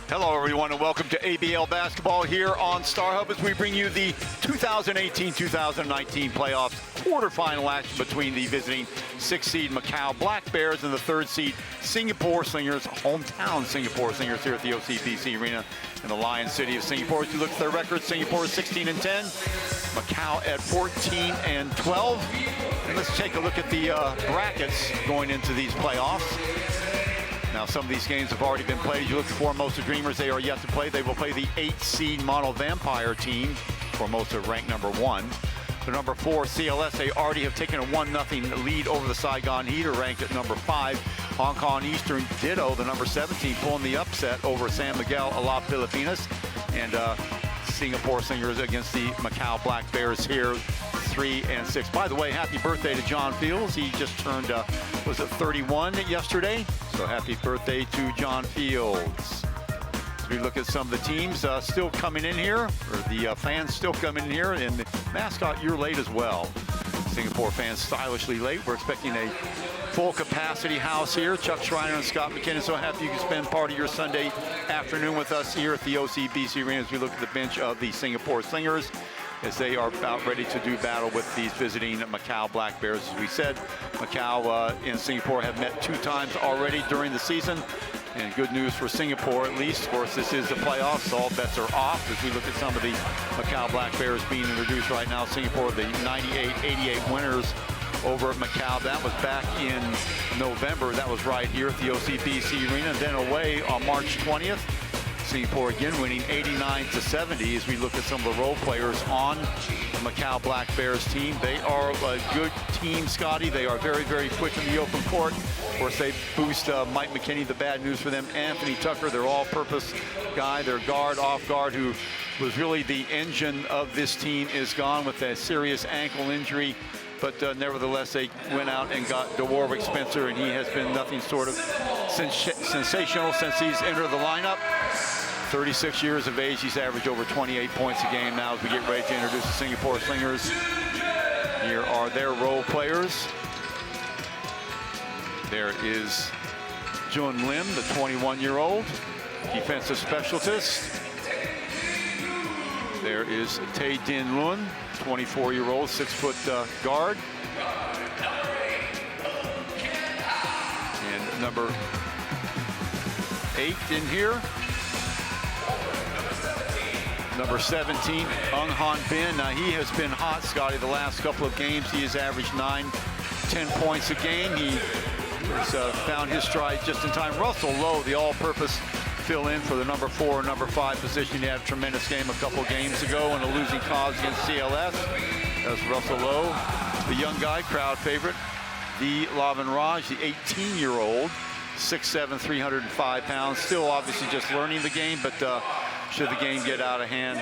Hello, everyone, and welcome to ABL Basketball here on Star Hub as we bring you the 2018-2019 playoffs quarterfinal action between the visiting 6th seed Macau Black Bears and the 3rd seed Singapore Slingers, hometown Singapore Slingers here at the OCBC Arena in the Lion City of Singapore. As you look at their record, Singapore is 16-10, Macau at 14-12. And let's take a look at the brackets going into these playoffs. Now, some of these games have already been played. As you look at Formosa Dreamers, they are yet to play. They will play the 8th seed Mono Vampire team. Formosa ranked number 1. The number 4 CLS, they already have taken a 1-0 lead over the Saigon Heat, are ranked at number 5. Hong Kong Eastern ditto, the number 17, pulling the upset over San Miguel, Alab, Pilipinas. And Singapore Slingers against the Macau Black Bears here, 3-6. By the way, happy birthday to John Fields. He just turned, was it 31 yesterday? So happy birthday to John Fields. As we look at some of the teams still coming in here, or the fans still coming in here, and the mascot, you're late as well. Singapore fans stylishly late. We're expecting a full capacity house here. Chuck Schreiner and Scott McKinnon, so happy you can spend part of your Sunday afternoon with us here at the OCBC Arena as we look at the bench of the Singapore Slingers as they are about ready to do battle with these visiting Macau Black Bears. As we said, Macau and Singapore have met 2 times already during the season. And good news for Singapore, at least. Of course, this is the playoffs, so all bets are off as we look at some of the Macau Black Bears being introduced right now. Singapore, the 98-88 winners over Macau. That was back in November. That was right here at the OCBC Arena. And then away on March 20th. Singapore again winning 89-70 as we look at some of the role players on the Macau Black Bears team. They are a good team, Scotty. They are very, very quick in the open court. Of course, they boost Mike McKinney. The bad news for them, Anthony Tucker, their all-purpose guy, their guard, off guard, who was really the engine of this team, is gone with a serious ankle injury. But nevertheless, they went out and got DeWarwick Spencer, and he has been nothing sort of sensational since he's entered the lineup. 36 years of age, he's averaged over 28 points a game now as we get ready to introduce the Singapore Slingers. Here are their role players. There is Jun Lim, the 21-year-old defensive specialist. There is Tae Din Lun, 24-year-old 6-foot guard. And number 8 in here. Number 17, Ung Han Bin. Now, he has been hot, Scotty, the last couple of games. He has averaged 9-10 points a game. He has found his stride just in time. Russell Lowe, the all-purpose fill-in for the number 4 and number 5 position. He had a tremendous game a couple games ago in a losing cause against CLS. That's Russell Lowe. The young guy, crowd favorite, the Lavin Raj, the 18-year-old, 6'7", 305 pounds. Still obviously just learning the game, but should the game get out of hand,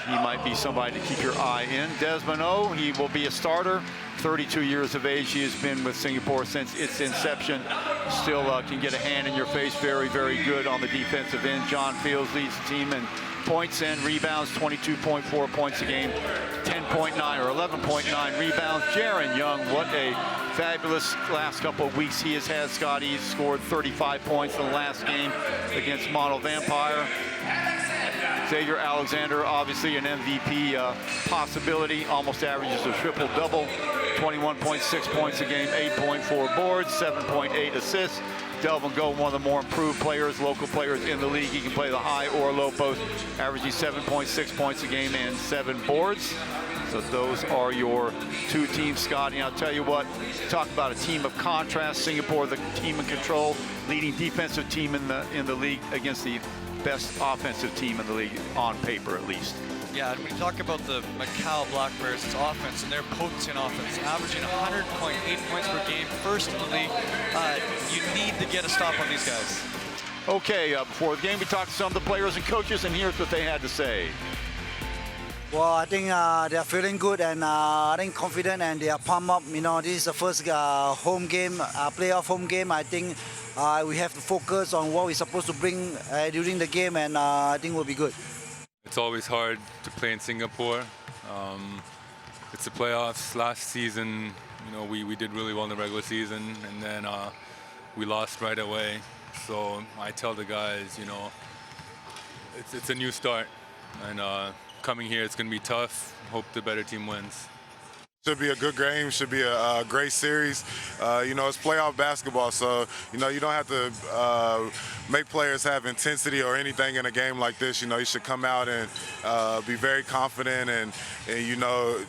he might be somebody to keep your eye in. Desmond O, he will be a starter. 32 years of age. He has been with Singapore since its inception. Still can get a hand in your face. Very, very good on the defensive end. John Fields leads the team in points and rebounds, 22.4 points a game, 10.9 or 11.9 rebounds. Jaron Young, what a fabulous last couple of weeks he has had, Scott. He's scored 35 points in the last game against Mono Vampire. Xavier Alexander, obviously an MVP possibility, almost averages a triple-double, 21.6 points a game, 8.4 boards, 7.8 assists. Delvin Go, one of the more improved players, local players in the league. He can play the high or low post, averaging 7.6 points a game and 7 boards. So those are your 2 teams, Scott. And I'll tell you what, talk about a team of contrast. Singapore, the team in control, leading defensive team in the league against the best offensive team in the league, on paper at least. Yeah, and when you talk about the Macau Black Bears, it's offense, and they're potent in offense, averaging 100.8 points per game, first in the league. You need to get a stop on these guys. Okay, before the game, we talked to some of the players and coaches, and here's what they had to say. Well, I think they are feeling good, and I think confident, and they are pumped up. You know, this is the first home game, playoff home game. I think we have to focus on what we're supposed to bring during the game, and I think we'll be good. It's always hard to play in Singapore. It's the playoffs. Last season, you know, we did really well in the regular season, and then we lost right away. So I tell the guys, you know, it's a new start, and coming here it's going to be tough. Hope the better team wins. Should be a good game. Should be a great series. It's playoff basketball, so you don't have to make players have intensity or anything in a game like this. You should come out and be very confident and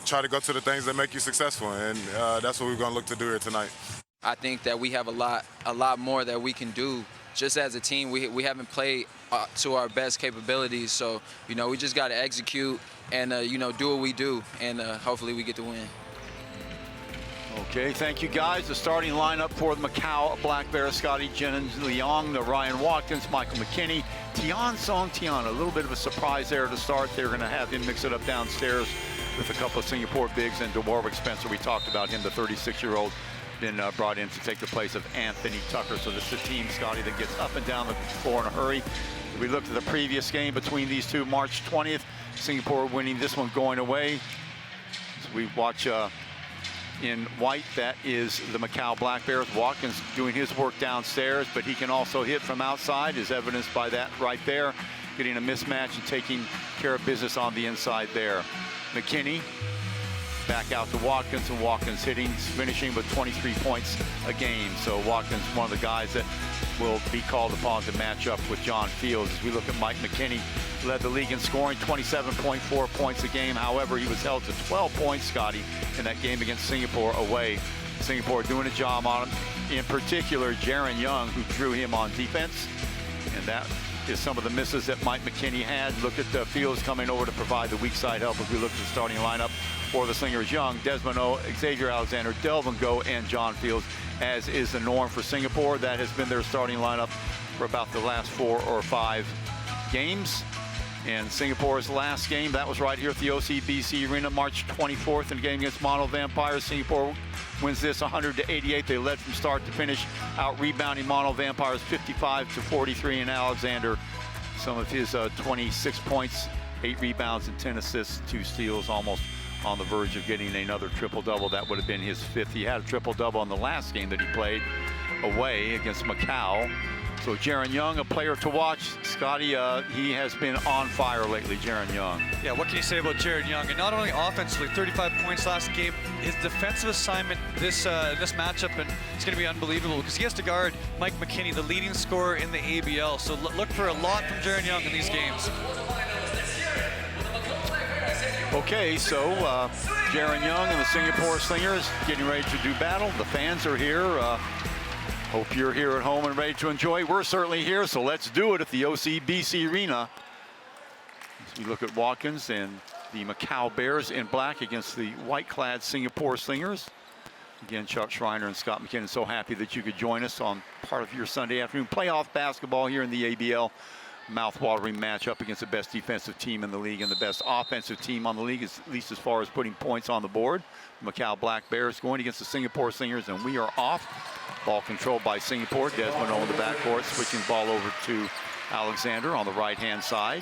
try to go to the things that make you successful, and that's what we're going to look to do here tonight. I think that we have a lot more that we can do. Just as a team, we haven't played to our best capabilities, so we just got to execute and do what we do, and hopefully we get the win. Okay, thank you guys. The starting lineup for the Macau Black Bears: Scotty Jennings, Leong, Ryan Watkins, Michael McKinney, Tian Song Tian. A little bit of a surprise there to start. They're going to have him mix it up downstairs with a couple of Singapore bigs, and DeWarwick Spencer. We talked about him, the 36-year-old, been brought in to take the place of Anthony Tucker. So this is a team, Scotty, that gets up and down the floor in a hurry. We looked at the previous game between these two, March 20th. Singapore winning this one going away. So we watch in white, that is the Macau Black Bears. Watkins doing his work downstairs, but he can also hit from outside, as evidenced by that right there, getting a mismatch and taking care of business on the inside there. McKinney back out to Watkins, and Watkins finishing with 23 points a game. So Watkins, one of the guys that will be called upon to match up with John Fields. As we look at Mike McKinney, led the league in scoring, 27.4 points a game. However, he was held to 12 points, Scotty, in that game against Singapore away. Singapore doing a job on him. In particular, Jaron Young, who drew him on defense. And that is some of the misses that Mike McKinney had. Look at Fields coming over to provide the weak side help as we look at the starting lineup for the Slingers: Young, Desmond O, Xavier Alexander, Delvin Go, and John Fields, as is the norm for Singapore. That has been their starting lineup for about the last 4 or 5 games. And Singapore's last game, that was right here at the OCBC Arena, March 24th, in a game against Mono Vampires. Singapore wins this 100-88. They led from start to finish, out rebounding Mono Vampires 55-43. And Alexander, some of his 26 points, 8 rebounds and 10 assists, 2 steals, almost on the verge of getting another triple-double. That would have been his 5th. He had a triple-double in the last game that he played away against Macau. So Jaron Young, a player to watch. Scotty, he has been on fire lately, Jaron Young. Yeah, what can you say about Jaron Young? And not only offensively, 35 points last game, his defensive assignment this matchup, and it's going to be unbelievable because he has to guard Mike McKinney, the leading scorer in the ABL. So look for a lot from Jaron Young in these games. Okay, so Jaron Young and the Singapore Slingers getting ready to do battle. The fans are here. Hope you're here at home and ready to enjoy. We're certainly here, so let's do it at the OCBC Arena. As we look at Watkins and the Macau Bears in black against the white-clad Singapore Slingers. Again, Chuck Schreiner and Scott McKinnon, so happy that you could join us on part of your Sunday afternoon playoff basketball here in the ABL. Mouth-watering matchup against the best defensive team in the league and the best offensive team on the league, at least as far as putting points on the board. Macau Black Bears going against the Singapore Slingers, and we are off. Ball controlled by Singapore. Desmond O in the backcourt, switching the ball over to Alexander on the right-hand side.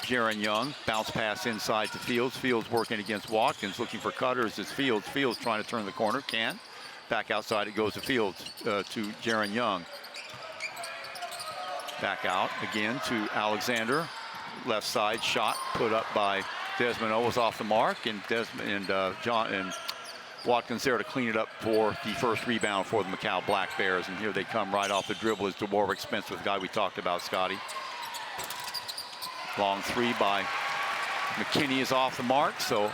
Jaron Young, bounce pass inside to Fields. Fields working against Watkins, looking for cutters as Fields. Fields trying to turn the corner, can't. Back outside it goes to Fields, to Jaron Young. Back out again to Alexander. Left side shot put up by Desmond O was off the mark, and Watkins there to clean it up for the first rebound for the Macau Black Bears. And here they come right off the dribble as DeWarwick Spencer, the guy we talked about, Scotty. Long three by McKinney is off the mark, so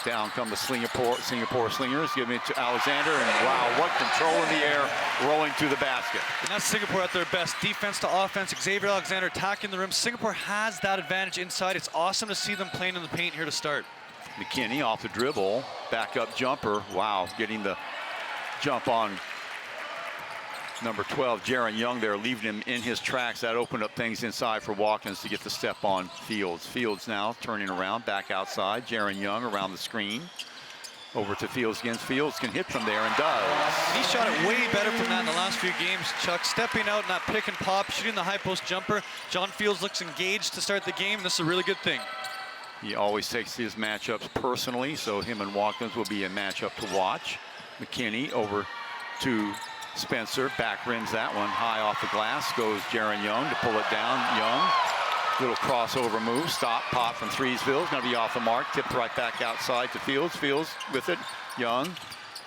down come the Singapore Slingers, giving it to Alexander, and wow, what control in the air, rolling to the basket. And that's Singapore at their best, defense to offense. Xavier Alexander attacking the rim. Singapore has that advantage inside. It's awesome to see them playing in the paint here to start. McKinney off the dribble, back up jumper. Wow, getting the jump on number 12, Jaron Young there, leaving him in his tracks. That opened up things inside for Watkins to get the step on Fields. Fields now turning around, back outside. Jaron Young around the screen. Over to Fields again. Fields can hit from there and does. He shot it way better from that in the last few games, Chuck. Stepping out in that pick and pop, shooting the high post jumper. John Fields looks engaged to start the game. This is a really good thing. He always takes his matchups personally, so him and Watkins will be a matchup to watch. McKinney over to Spencer, back rims that one, high off the glass, goes Jaron Young to pull it down. Young Little crossover move, stop, pop from Threesville. Is going to be off the mark, tipped right back outside to Fields. Fields with it, Young.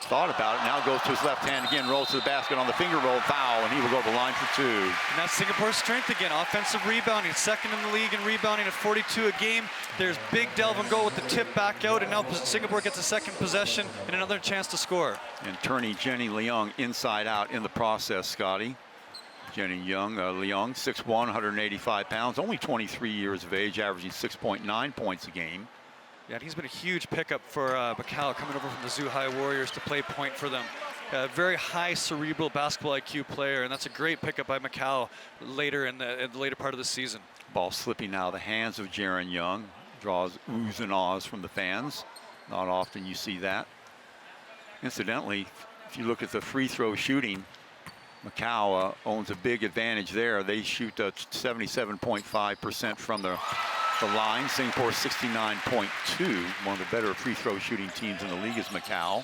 Thought about it, now goes to his left hand again, rolls to the basket on the finger roll, foul, and he will go to the line for 2. And that's Singapore's strength again, offensive rebounding, second in the league in rebounding at 42 a game. There's big Delvin Go with the tip back out, and now Singapore gets a second possession and another chance to score. And turning Jenny Leung inside out in the process, Scotty. Jenny Leung, 6'1", 185 pounds, only 23 years of age, averaging 6.9 points a game. Yeah, and he's been a huge pickup for Macau, coming over from the Zhuhai Warriors to play point for them. A very high cerebral basketball IQ player, and that's a great pickup by Macau later in the later part of the season. Ball slipping out of the hands of Jaron Young. Draws oohs and ahs from the fans. Not often you see that. Incidentally, if you look at the free throw shooting, Macau owns a big advantage there. They shoot 77.5% from the line. Singapore 69.2. One of the better free throw shooting teams in the league is Macau.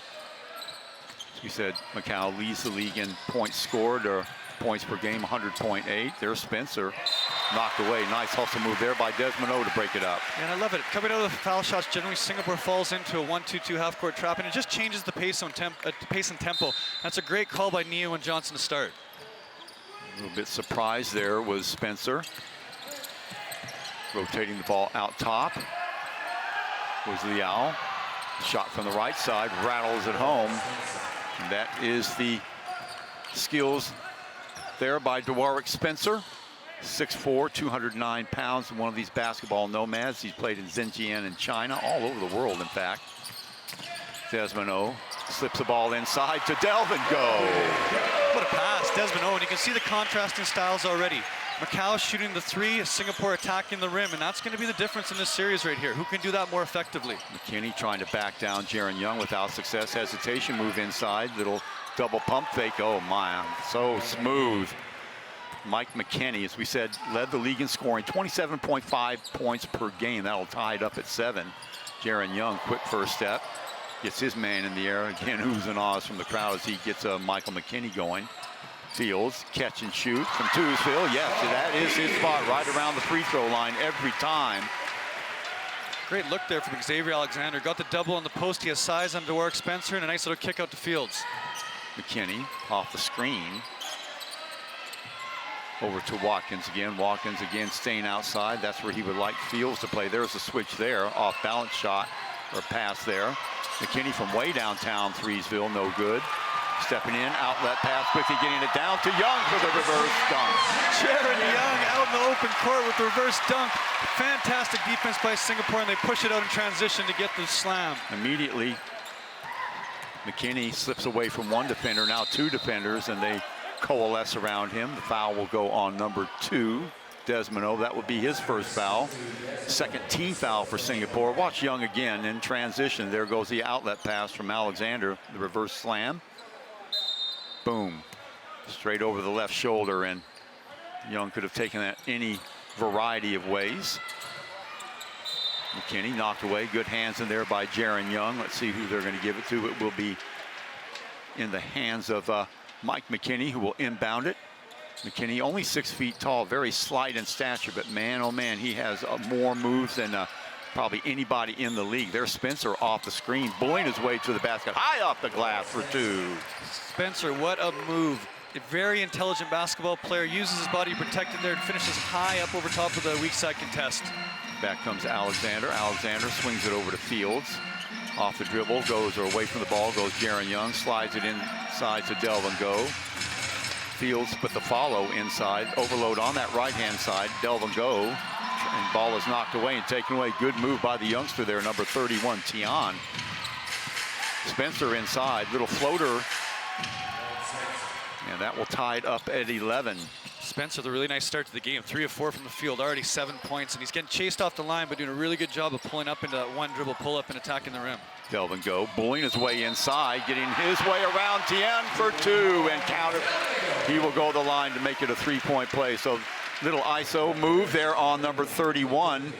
As we said, Macau leads the league in points scored or points per game, 100.8. There's Spencer, knocked away. Nice hustle move there by Desmond O to break it up. And I love it. Coming out of the foul shots, generally Singapore falls into a 1-2-2 half-court trap, and it just changes the pace and tempo. That's a great call by Neo and Johnson to start. A little bit surprised there was Spencer. Rotating the ball out top was Liao. Shot from the right side, rattles it home. And that is the skills there by Dwarwick Spencer. 6'4", 209 pounds, one of these basketball nomads. He's played in Xinjiang in China, all over the world, in fact. Desmond O slips the ball inside to Delvin Go. What a pass, Desmond O, and you can see the contrasting styles already. Macau shooting the three, Singapore attacking the rim, and that's going to be the difference in this series right here. Who can do that more effectively? McKinney trying to back down Jaron Young without success. Hesitation move inside, little double pump fake. Oh my, so smooth. Mike McKinney, as we said, led the league in scoring, 27.5 points per game. That'll tie it up at 7. Jaron Young, quick first step, gets his man in the air. Again, oohs and ahs from the crowd as he gets Michael McKinney going. Fields, catch and shoot from Tuesville. Yes, that is his spot, right around the free throw line every time. Great look there from Xavier Alexander. Got the double on the post. He has size on Dwarwick Spencer, and a nice little kick out to Fields. McKinney off the screen. Over to Watkins again. Watkins again staying outside. That's where he would like Fields to play. There's a switch there. Off balance shot or pass there. McKinney from way downtown Threesville, no good. Stepping in, outlet pass, quickly getting it down to Young for the reverse dunk. Jaron Young out in the open court with the reverse dunk. Fantastic defense by Singapore, and they push it out in transition to get the slam. Immediately, McKinney slips away from one defender, now 2 defenders, and they coalesce around him. The foul will go on number 2, Desmond O. That would be his first foul. Second team foul for Singapore. Watch Young again in transition. There goes the outlet pass from Alexander, the reverse slam. Boom, straight over the left shoulder, and Young could have taken that any variety of ways. McKinney knocked away, good hands in there by Jaron Young. Let's see who they're going to give it to. It will be in the hands of Mike McKinney, who will inbound it. McKinney only 6 feet tall, very slight in stature, but man, oh man, he has more moves than probably anybody in the league. There's Spencer off the screen, bullying his way to the basket, high off the glass for 2. Spencer, what a move. A very intelligent basketball player, uses his body to protect it there and finishes high up over top of the weak side contest. Back comes Alexander. Alexander swings it over to Fields. Off the dribble, goes or away from the ball, goes Jaron Young, slides it inside to Delvin Go. Fields put the follow inside, overload on that right-hand side, Delvin Go, and ball is knocked away and taken away. Good move by the youngster there, number 31, Tian. Spencer inside, little floater, and that will tie it up at 11. Spencer, the really nice start to the game. 3 of 4 from the field, already 7 points, and he's getting chased off the line, but doing a really good job of pulling up into that one dribble pull-up and attacking the rim. Delvin Go, bullying his way inside, getting his way around Tian for 2, and counter. He will go the line to make it a 3-point play. So little ISO move there on number 31.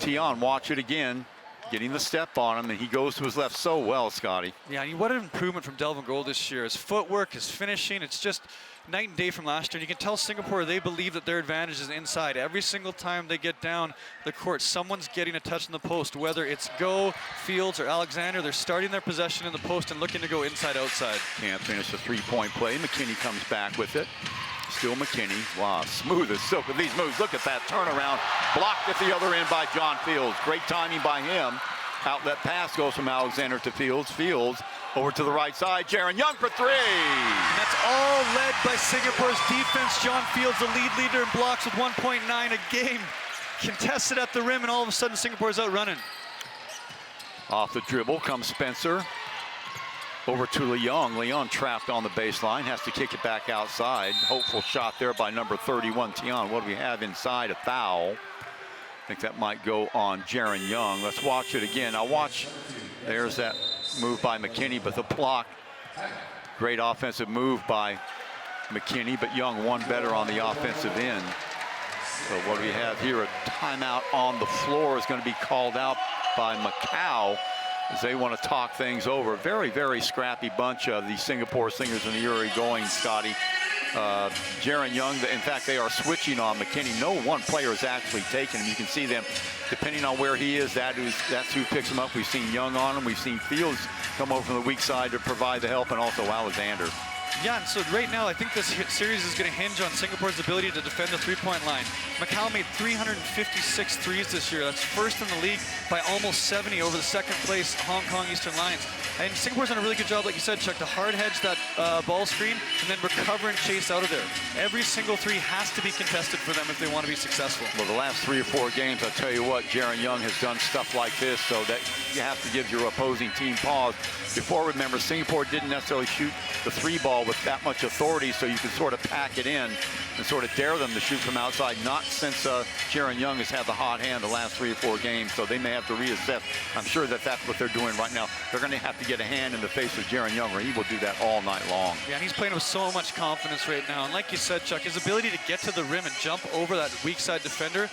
Tian, watch it again. getting the step on him, and he goes to his left so well, Scotty. Yeah, and what an improvement from Delvin Gold this year. His footwork, his finishing, it's just night and day from last year. And you can tell Singapore, they believe that their advantage is inside. Every single time they get down the court, someone's getting a touch in the post, whether it's Go, Fields, or Alexander. They're starting their possession in the post and looking to go inside, outside. Can't finish the three-point play. McKinney comes back with it. Still McKinney. Wow, smooth as silk with these moves. Look at that turnaround. Blocked at the other end by John Fields. Great timing by him. Outlet pass goes from Alexander to Fields. Fields over to the right side. Jaron Young for three. And that's all led by Singapore's defense. John Fields, the lead leader in blocks with 1.9 a game. Contested at the rim, and all of a sudden Singapore's out running. Off the dribble comes Spencer. Over to Leung. Leung trapped on the baseline. Has to kick it back outside. Hopeful shot there by number 31, Tian. What do we have inside? A foul. I think that might go on Jaron Young. Let's watch it again. Now watch. There's that move by McKinney, but the block. Great offensive move by McKinney, but Young one better on the offensive end. So what do we have here? A timeout on the floor is going to be called out by Macau as they want to talk things over. Very, very scrappy bunch of the Singapore Slingers and the Uri going, Scotty. Jaron Young, in fact, they are switching on McKinney. No one player is actually taking him. You can see them, depending on where he is, that's who picks him up. We've seen Young on him. We've seen Fields come over from the weak side to provide the help, and also Alexander. Yeah, and so right now, I think this series is going to hinge on Singapore's ability to defend the three-point line. Macau made 356 threes this year. That's first in the league by almost 70 over the second place Hong Kong Eastern Lions. And Singapore's done a really good job, like you said, Chuck, to hard hedge that ball screen and then recover and chase out of there. Every single three has to be contested for them if they want to be successful. Well, the last 3 or 4 games, I'll tell you what, Jaron Young has done stuff like this, so that you have to give your opposing team pause. Before, remember, Singapore didn't necessarily shoot the three ball with that much authority, so you can sort of pack it in and sort of dare them to shoot from outside. Not since Jaron Young has had the hot hand the last 3 or 4 games, so they may have to reassess. I'm sure that that's what they're doing right now. They're going to have to get a hand in the face of Jaron Young, or he will do that all night long. Yeah, and he's playing with so much confidence right now. And like you said, Chuck, his ability to get to the rim and jump over that weak side defender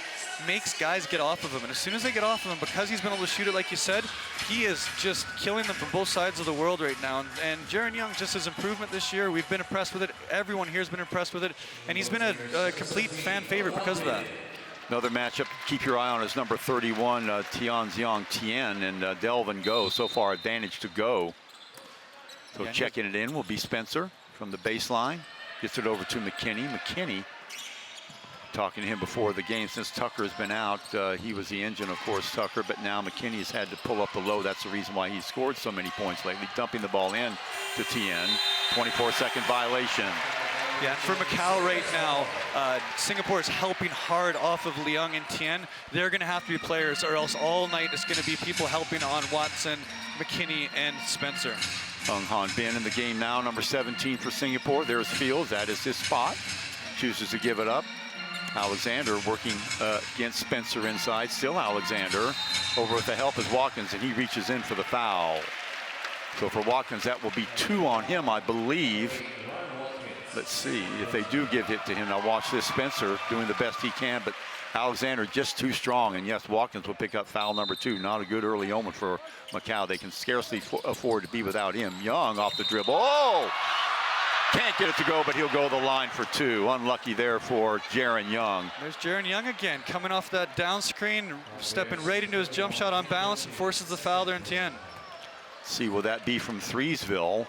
makes guys get off of him. And as soon as they get off of him, because he's been able to shoot it like you said, he is just killing them from both sides of the world right now. And Jaron Young, just his improvement this year, we've been impressed with it. Everyone here has been impressed with it. And he's been a complete fan favorite because of that. Another matchup to keep your eye on is number 31, Tianxiang Tian, and Delvin Go. So far, advantage to Go. So yeah, checking it in will be Spencer from the baseline. Gets it over to McKinney. McKinney, talking to him before the game, since Tucker has been out, he was the engine, of course, Tucker, but now McKinney has had to pull up the low. That's the reason why he's scored so many points lately, dumping the ball in to Tien. 24-second violation. Yeah, for Macau right now, Singapore is helping hard off of Leung and Tien. They're going to have to be players, or else all night it's going to be people helping on Watson, McKinney, and Spencer. Hung Han Bin in the game now, number 17 for Singapore. There's Fields, that is his spot. Chooses to give it up. Alexander working against Spencer inside. Still Alexander. Over with the help is Watkins, and he reaches in for the foul. So for Watkins, that will be 2 on him, I believe. Let's see if they do give it to him. Now watch this, Spencer doing the best he can, but Alexander just too strong. And yes, Watkins will pick up foul number 2. Not a good early omen for Macau. They can scarcely afford to be without him. Young off the dribble. Oh! Can't get it to go, but he'll go the line for 2. Unlucky there for Jaron Young. There's Jaron Young again, coming off that down screen, stepping right into his jump shot on balance and forces the foul there in Tien. See, will that be from Threesville?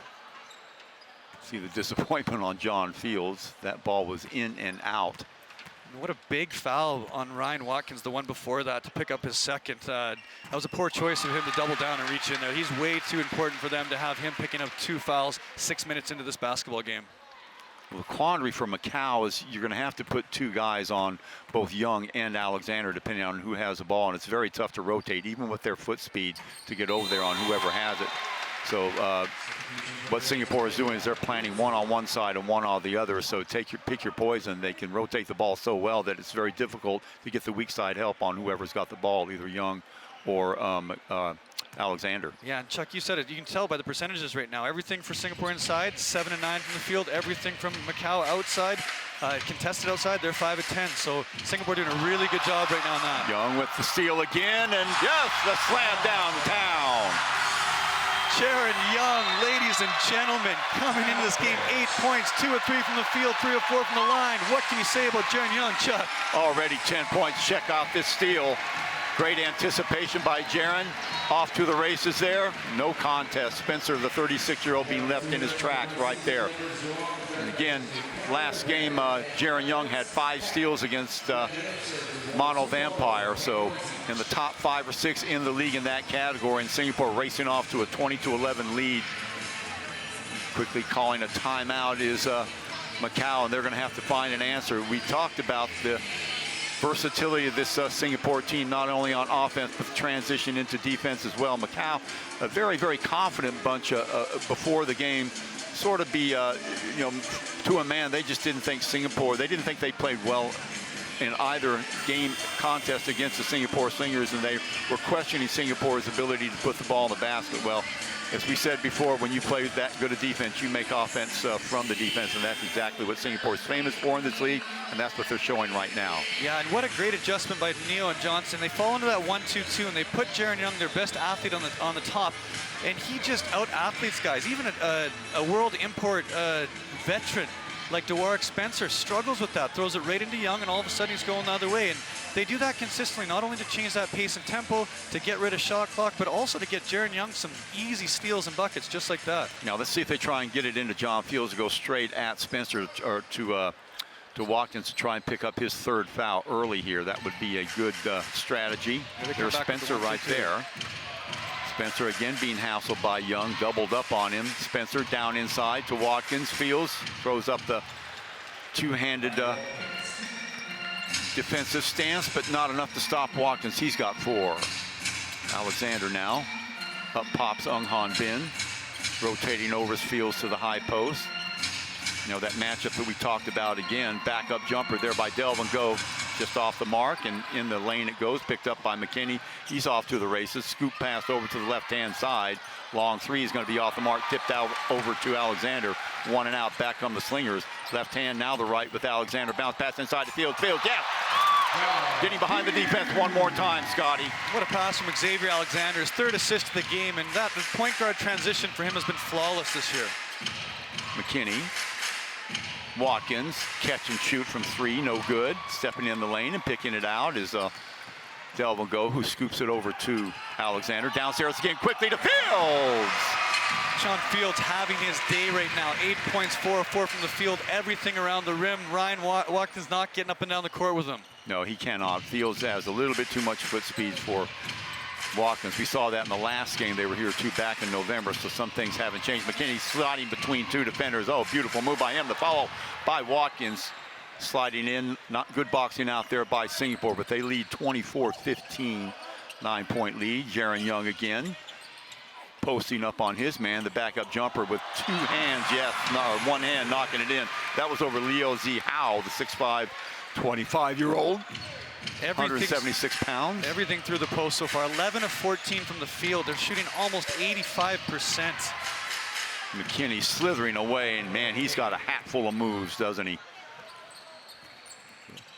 See the disappointment on John Fields. That ball was in and out. What a big foul on Ryan Watkins, the one before that, to pick up his second. That was a poor choice of him to double down and reach in there. He's way too important for them to have him picking up 2 fouls 6 minutes into this basketball game. Well, the quandary for Macau is you're going to have to put 2 guys on both Young and Alexander, depending on who has the ball, and it's very tough to rotate, even with their foot speed, to get over there on whoever has it. So what Singapore is doing is they're planning 1 on one side and 1 on the other. So pick your poison. They can rotate the ball so well that it's very difficult to get the weak side help on whoever's got the ball, either Young or Alexander. Yeah, and Chuck, you said it. You can tell by the percentages right now. Everything for Singapore inside, 7 and 9 from the field. Everything from Macau outside, contested outside, they're 5 of 10. So Singapore doing a really good job right now on that. Young with the steal again, and yes, the slam downtown. Jaron Young, ladies and gentlemen, coming into this game, 8 points, 2 of 3 from the field, 3 of 4 from the line. What can you say about Jaron Young, Chuck? Already 10 points. Check out this steal. Great anticipation by Jaron. Off to the races there. No contest. Spencer, the 36-year-old, being left in his tracks right there. And again, last game, Jaron Young had 5 steals against Mono Vampire. So in the top 5 or 6 in the league in that category. And Singapore racing off to a 20-11 lead. Quickly calling a timeout is Macau, and they're going to have to find an answer. We talked about the versatility of this Singapore team, not only on offense, but the transition into defense as well. Macau, a very, very confident bunch before the game. Sort of be, to a man, they just didn't think Singapore, they didn't think they played well in either game contest against the Singapore Slingers, and they were questioning Singapore's ability to put the ball in the basket. Well, as we said before, when you play that good a defense, you make offense from the defense, and that's exactly what Singapore is famous for in this league, and that's what they're showing right now. Yeah, and what a great adjustment by Neo and Johnson. They fall into that 1-2-2, and they put Jaron Young, their best athlete, on the top, and he just out-athletes guys. Even a world import veteran like Dewarick Spencer struggles with that, throws it right into Young, and all of a sudden he's going the other way. And they do that consistently, not only to change that pace and tempo, to get rid of shot clock, but also to get Jaron Young some easy steals and buckets just like that. Now let's see if they try and get it into John Fields to go straight at Spencer, or to Watkins to try and pick up his 3rd foul early here. That would be a good strategy. There's Spencer right there. Spencer again being hassled by Young, doubled up on him. Spencer down inside to Watkins. Fields throws up the two-handed defensive stance, but not enough to stop Watkins. He's got 4. Alexander now. Up pops Ung-Han Bin, rotating over his Fields to the high post. You know, that matchup that we talked about again. Backup jumper there by Delvin Go. Just off the mark, and in the lane it goes, picked up by McKinney. He's off to the races. Scoop pass over to the left-hand side. Long 3 is going to be off the mark, tipped out over to Alexander. 1 and out, back come the Slingers. Left hand, now the right with Alexander. Bounce pass inside the field. Field, yes! Getting behind the defense one more time, Scotty. What a pass from Xavier Alexander, his 3rd assist of the game, and that the point guard transition for him has been flawless this year. McKinney. Watkins, catch and shoot from 3, no good. Stepping in the lane and picking it out is Delvin Go, who scoops it over to Alexander. Downstairs again, quickly to Fields. Sean Fields having his day right now. 8 points, 4 of 4 from the field, everything around the rim. Ryan Watkins not getting up and down the court with him. No, he cannot. Fields has a little bit too much foot speed for Watkins. We saw that in the last game. They were here 2 back in November, so some things haven't changed. McKinney sliding between 2 defenders. Oh, beautiful move by him. The follow by Watkins, sliding in. Not good boxing out there by Singapore, but they lead 24-15. 9-point lead. Jaron Young again, posting up on his man. The backup jumper with 2 hands. Yes, no, 1 hand knocking it in. That was over Leo Z. Howe, the 6'5", 25-year-old. 176 pounds. Everything through the post so far. 11 of 14 from the field. They're shooting almost 85%. McKinney slithering away, and man, he's got a hat full of moves, doesn't he?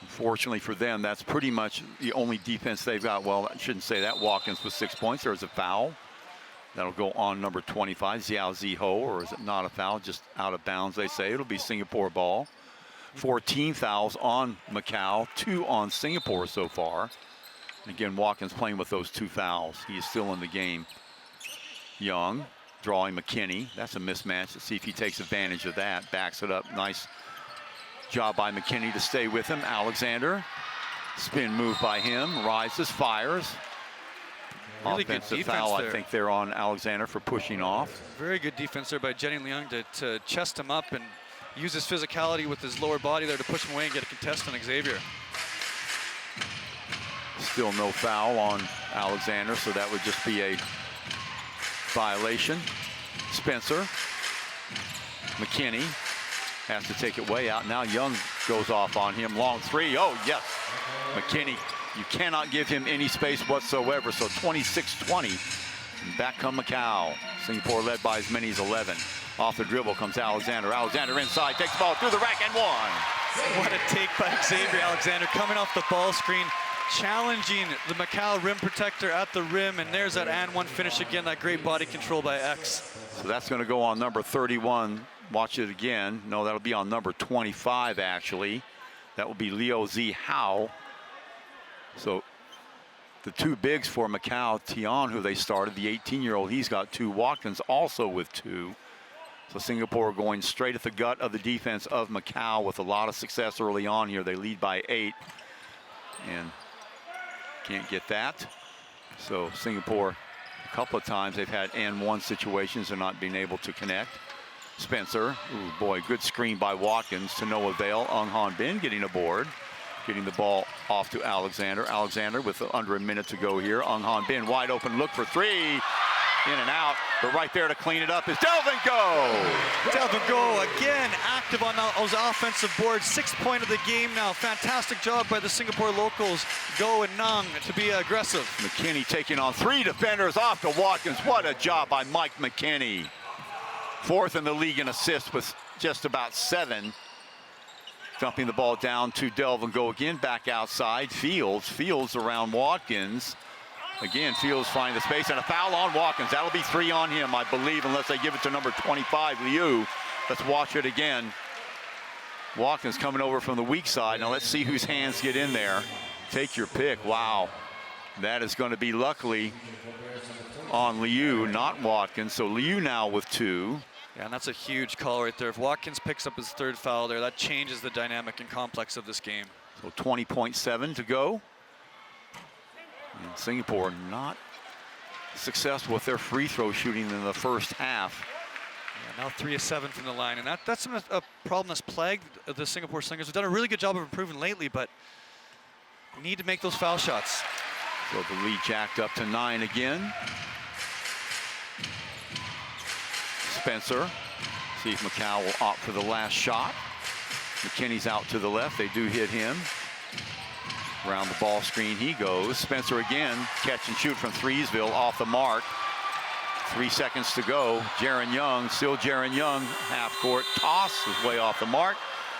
Unfortunately for them, that's pretty much the only defense they've got. Well, I shouldn't say that. Watkins with 6 points. There's a foul. That'll go on number 25, Xiao Ziho, or is it not a foul? Just out of bounds, they say. It'll be Singapore ball. 14 fouls on Macau, 2 on Singapore so far. And again, Watkins playing with those 2 fouls. He is still in the game. Young drawing McKinney. That's a mismatch. Let's see if he takes advantage of that. Backs it up. Nice job by McKinney to stay with him. Alexander, spin move by him. Rises, fires. Really offensive good foul, there. I think they're on Alexander for pushing off. Very good defense there by Jenny Leung to chest him up and use his physicality with his lower body there to push him away and get a contest on Xavier. Still no foul on Alexander, so that would just be a violation. Spencer. McKinney has to take it way out. Now Young goes off on him. Long 3. Oh, yes. McKinney, you cannot give him any space whatsoever. So 26-20. Back come Macau. Singapore led by as many as 11. Off the dribble comes Alexander. Alexander inside, takes the ball through the rack and 1. What a take by Xavier Alexander coming off the ball screen, challenging the Macau rim protector at the rim, and there's that and one finish again, that great body control by X. So that's going to go on number 31. Watch it again. No, that'll be on number 25, actually. That will be Leo Z. Howe. So the two bigs for Macau, Tian, who they started, the 18-year-old, he's got 2. Watkins also with 2. So Singapore going straight at the gut of the defense of Macau with a lot of success early on here. They lead by 8 and can't get that. So Singapore, a couple of times they've had and-one situations and not being able to connect. Spencer, ooh boy, good screen by Watkins to no avail. Ung Han Bin getting a board, getting the ball off to Alexander. Alexander with under a minute to go here. Ung Han Bin wide open, look for 3. In and out, but right there to clean it up is Delvin Go. Delvin Go again active on those offensive boards. 6th point of the game now. Fantastic job by the Singapore locals, Go and Nung, to be aggressive. McKinney taking on 3 defenders off to Watkins. What a job by Mike McKinney. 4th in the league in assists with just about 7. Dumping the ball down to Delvin Go again, back outside. Fields around Watkins. Again, Fields finding the space and a foul on Watkins. That'll be 3 on him, I believe, unless they give it to number 25, Liu. Let's watch it again. Watkins coming over from the weak side. Now let's see whose hands get in there. Take your pick. Wow. That is going to be luckily on Liu, not Watkins. So Liu now with 2. Yeah, and that's a huge call right there. If Watkins picks up his 3rd foul there, that changes the dynamic and complex of this game. So 20.7 to go. And Singapore not successful with their free throw shooting in the first half. Yeah, now 3 of 7 from the line, and that's a problem that's plagued the Singapore Slingers. They've done a really good job of improving lately, but need to make those foul shots. So the lead jacked up to 9 again. Spencer, see if Macau will opt for the last shot. McKinney's out to the left. They do hit him. Around the ball screen he goes. Spencer again, catch and shoot from Threesville, off the mark. 3 seconds to go. Jaron Young, still Jaron Young, half court toss is way off the mark.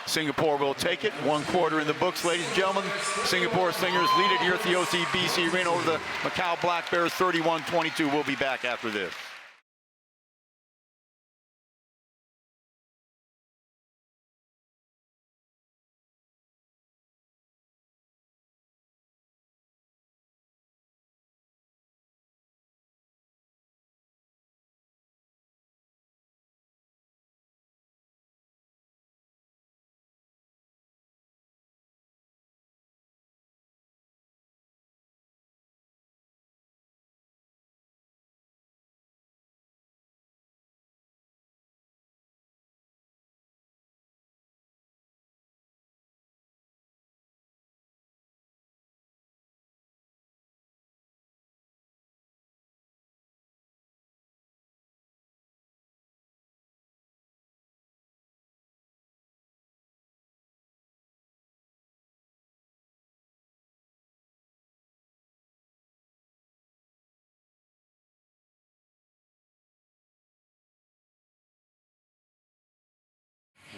Singapore will take it. 1 quarter in the books, ladies and gentlemen. Singapore Slingers lead it here at the OCBC Arena over the Macau Black Bears 31-22. We'll be back after this.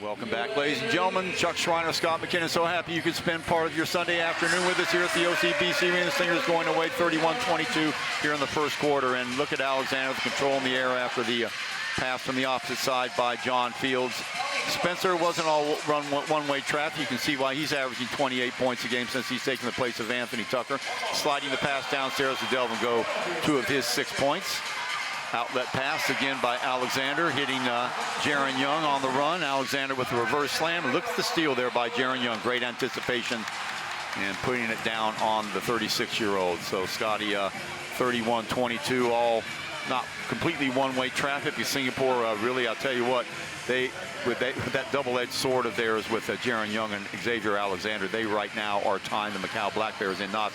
Welcome back, ladies and gentlemen. Chuck Schreiner, Scott McKinnon, so happy you could spend part of your Sunday afternoon with us here at the OCBC Arena. Slingers going away 31-22 here in the first quarter. And look at Alexander with control in the air after the pass from the opposite side by John Fields. Spencer wasn't all one-way traffic. You can see why he's averaging 28 points a game since he's taken the place of Anthony Tucker. Sliding the pass downstairs to Delvin Go, 2 of his 6 points. Outlet pass again by Alexander, hitting Jaron Young on the run. Alexander with a reverse slam. Look at the steal there by Jaron Young. Great anticipation and putting it down on the 36-year-old. So Scotty, 31-22, all not completely one-way traffic. Singapore, really, I'll tell you what, with that double-edged sword of theirs with Jaron Young and Xavier Alexander, they right now are tying the Macau Black Bears in. Not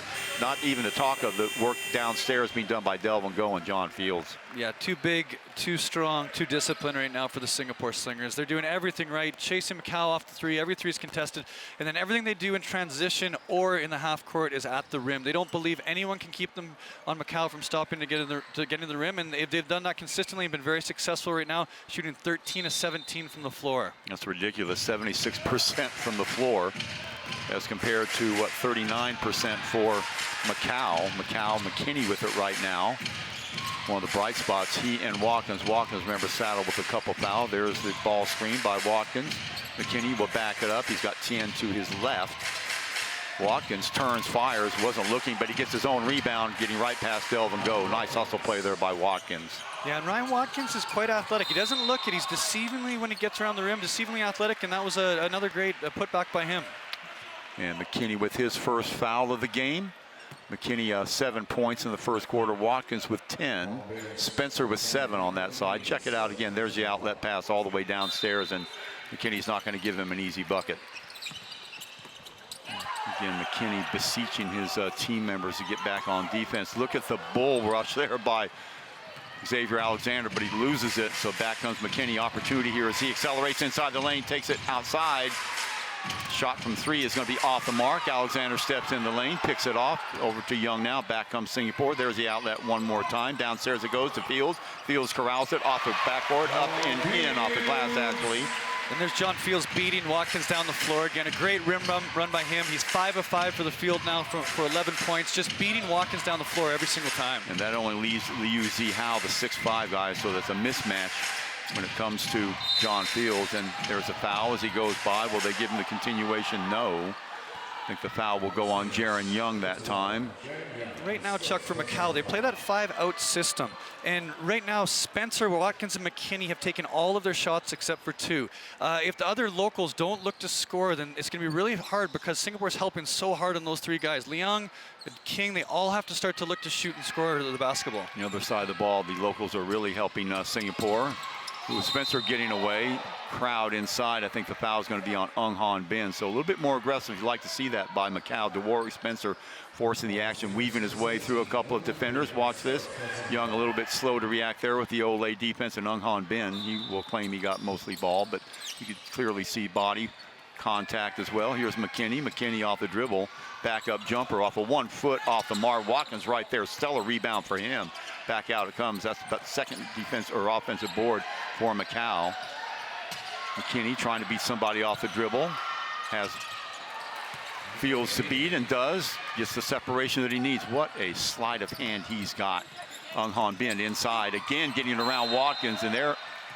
even to talk of the work downstairs being done by Delvin Go and John Fields. Yeah, too big, too strong, too disciplined right now for the Singapore Slingers. They're doing everything right, chasing Macau off the 3. Every 3 is contested, and then everything they do in transition or in the half court is at the rim. They don't believe anyone can keep them on Macau from stopping to get in the rim, and they've done that consistently and been very successful right now, shooting 13 of 17 17 from the floor. That's ridiculous, 76% from the floor as compared to, what, 39% for Macau. McKinney with it right now. One of the bright spots, he and Watkins. Watkins, remember, saddled with a couple foul. There's the ball screen by Watkins. McKinney will back it up. He's got 10 to his left. Watkins turns, fires, wasn't looking, but he gets his own rebound, getting right past Delvin Go. Nice hustle play there by Watkins. Yeah, and Ryan Watkins is quite athletic. He doesn't look it. He's deceivingly, when he gets around the rim, deceivingly athletic, and that was another great putback by him. And McKinney with his first foul of the game. McKinney 7 points in the first quarter. Watkins with 10. Spencer with 7 on that side. Check it out again. There's the outlet pass all the way downstairs, and McKinney's not going to give him an easy bucket. Again, McKinney beseeching his team members to get back on defense. Look at the bull rush there by Xavier Alexander, but he loses it. So back comes McKinney. Opportunity here as he accelerates inside the lane, takes it outside. Shot from 3 is going to be off the mark. Alexander steps in the lane, picks it off. Over to Young now. Back comes Singapore. There's the outlet one more time. Downstairs it goes to Fields. Fields corrals it off the backboard, up and in off the glass, actually. And there's John Fields beating Watkins down the floor. Again, a great rim run by him. He's 5 of 5 for the field now for 11 points, just beating Watkins down the floor every single time. And that only leaves Liu Zihao, the 6'5" guy, so that's a mismatch when it comes to John Fields. And there's a foul as he goes by. Will they give him the continuation? No. I think the foul will go on Jaron Young that time. Right now, Chuck, for Macau, they play that 5-out system. And right now, Spencer, Watkins, and McKinney have taken all of their shots except for 2. If the other locals don't look to score, then it's going to be really hard because Singapore's helping so hard on those 3 guys. Leung, King, they all have to start to look to shoot and score the basketball. The other side of the ball, the locals are really helping Singapore. With Spencer getting away, crowd inside. I think the foul is going to be on Ung Han Bin. So a little bit more aggressive. You'd like to see that by Macau. DeWarrick Spencer forcing the action, weaving his way through a couple of defenders. Watch this. Young a little bit slow to react there with the Olay defense, and Ung Han Bin, he will claim he got mostly ball, but you could clearly see body contact as well. Here's McKinney. McKinney off the dribble. Back-up jumper off of 1 foot off the mark. Watkins right there. Stellar rebound for him. Back out it comes. That's about the second defense or offensive board for Macau. McKinney trying to beat somebody off the dribble. Has Fields to beat and does. Gets the separation that he needs. What a sleight of hand he's got. Ung Han Bin inside. Again, getting around Watkins. And there,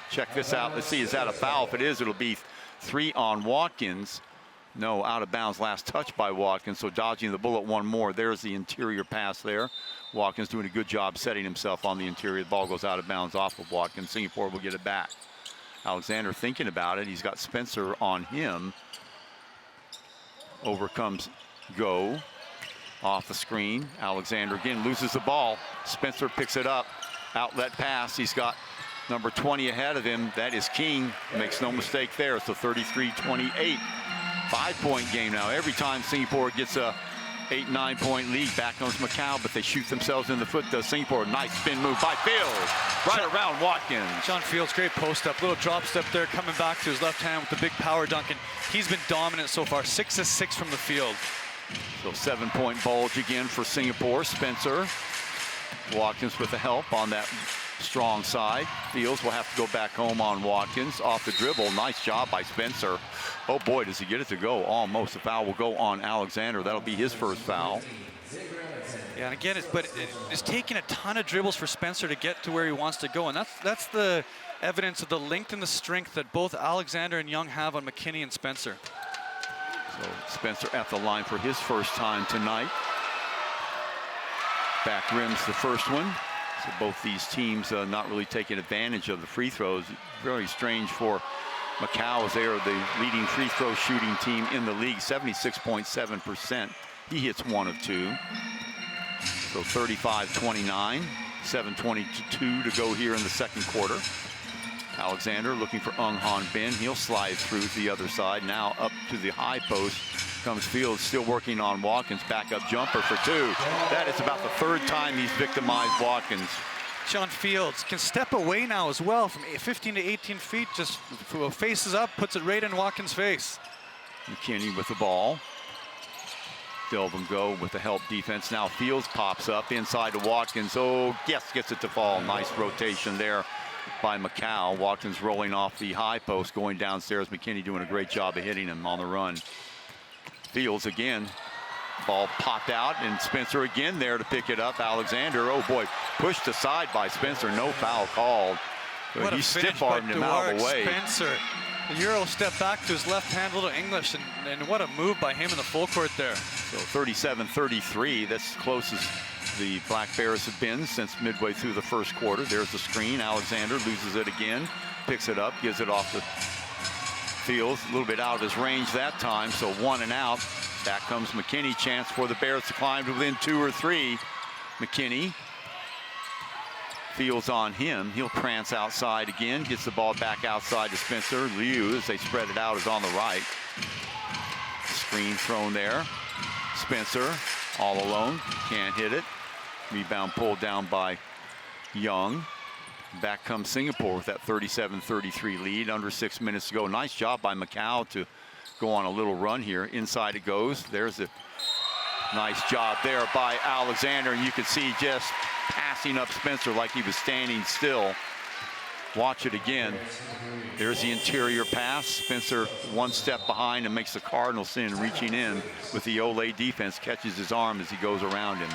check this out. Let's see, is that a foul? If it is, it'll be 3 on Watkins. No, out of bounds, last touch by Watkins, so dodging the bullet one more. There's the interior pass there. Watkins doing a good job setting himself on the interior. The ball goes out of bounds off of Watkins. Singapore will get it back. Alexander thinking about it. He's got Spencer on him. Over comes Go. Off the screen. Alexander again loses the ball. Spencer picks it up. Outlet pass. He's got number 20 ahead of him. That is King. Makes no mistake there. So 33-28. 5-point game now. Every time Singapore gets a 8-9 point lead, back comes Macau, but they shoot themselves in the foot. Does Singapore? Nice spin move by Fields, right around Watkins. John Fields, great post up, little drop step there, coming back to his left hand with the big power dunk, and he's been dominant so far. 6 of 6 from the field. So 7-point bulge again for Singapore. Spencer, Watkins with the help on that strong side. Fields will have to go back home on Watkins. Off the dribble, nice job by Spencer. Oh boy, does he get it to go? Almost. The foul will go on Alexander. That'll be his first foul. Yeah, and again, it's taking a ton of dribbles for Spencer to get to where he wants to go, and that's the evidence of the length and the strength that both Alexander and Young have on McKinney and Spencer. So Spencer at the line for his first time tonight. Back rims the first one. So both these teams not really taking advantage of the free throws. Very strange for Macau, as they are the leading free throw shooting team in the league, 76.7%. He hits 1 of 2. So 35-29, 7:22 to go here in the second quarter. Alexander looking for Ung Han Bin. He'll slide through the other side. Now up to the high post comes Fields, still working on Watkins. Back-up jumper for 2. That is about the 3rd time he's victimized Watkins. John Fields can step away now as well from 15 to 18 feet, just faces up, puts it right in Watkins' face. McKinney with the ball. Delvin Go with the help defense. Now Fields pops up inside to Watkins. Oh, yes, gets it to fall. Nice rotation there by Macau. Watkins rolling off the high post, going downstairs. McKinney doing a great job of hitting him on the run. Fields again. Ball popped out, and Spencer again there to pick it up. Alexander, oh boy, pushed aside by Spencer. No foul called. He stiff-armed him out of the way. Spencer, the Euro step back to his left hand, a little English, and what a move by him in the full court there. So 37-33, that's close as the Black Bears have been since midway through the first quarter. There's the screen. Alexander loses it again, picks it up, gives it off the field. A little bit out of his range that time, so 1 and out. Back comes McKinney. Chance for the Bears to climb to within 2 or 3. McKinney. Fields on him. He'll prance outside again. Gets the ball back outside to Spencer. Liu, as they spread it out, is on the right. Screen thrown there. Spencer all alone. Can't hit it. Rebound pulled down by Young. Back comes Singapore with that 37-33 lead. Under 6 minutes to go. Nice job by Macau to go on a little run here. Inside it goes. There's a nice job there by Alexander, and you can see just passing up Spencer like he was standing still. Watch it again. There's the interior pass. Spencer 1 step behind and makes the cardinal sin, reaching in with the Olay defense, catches his arm as he goes around him.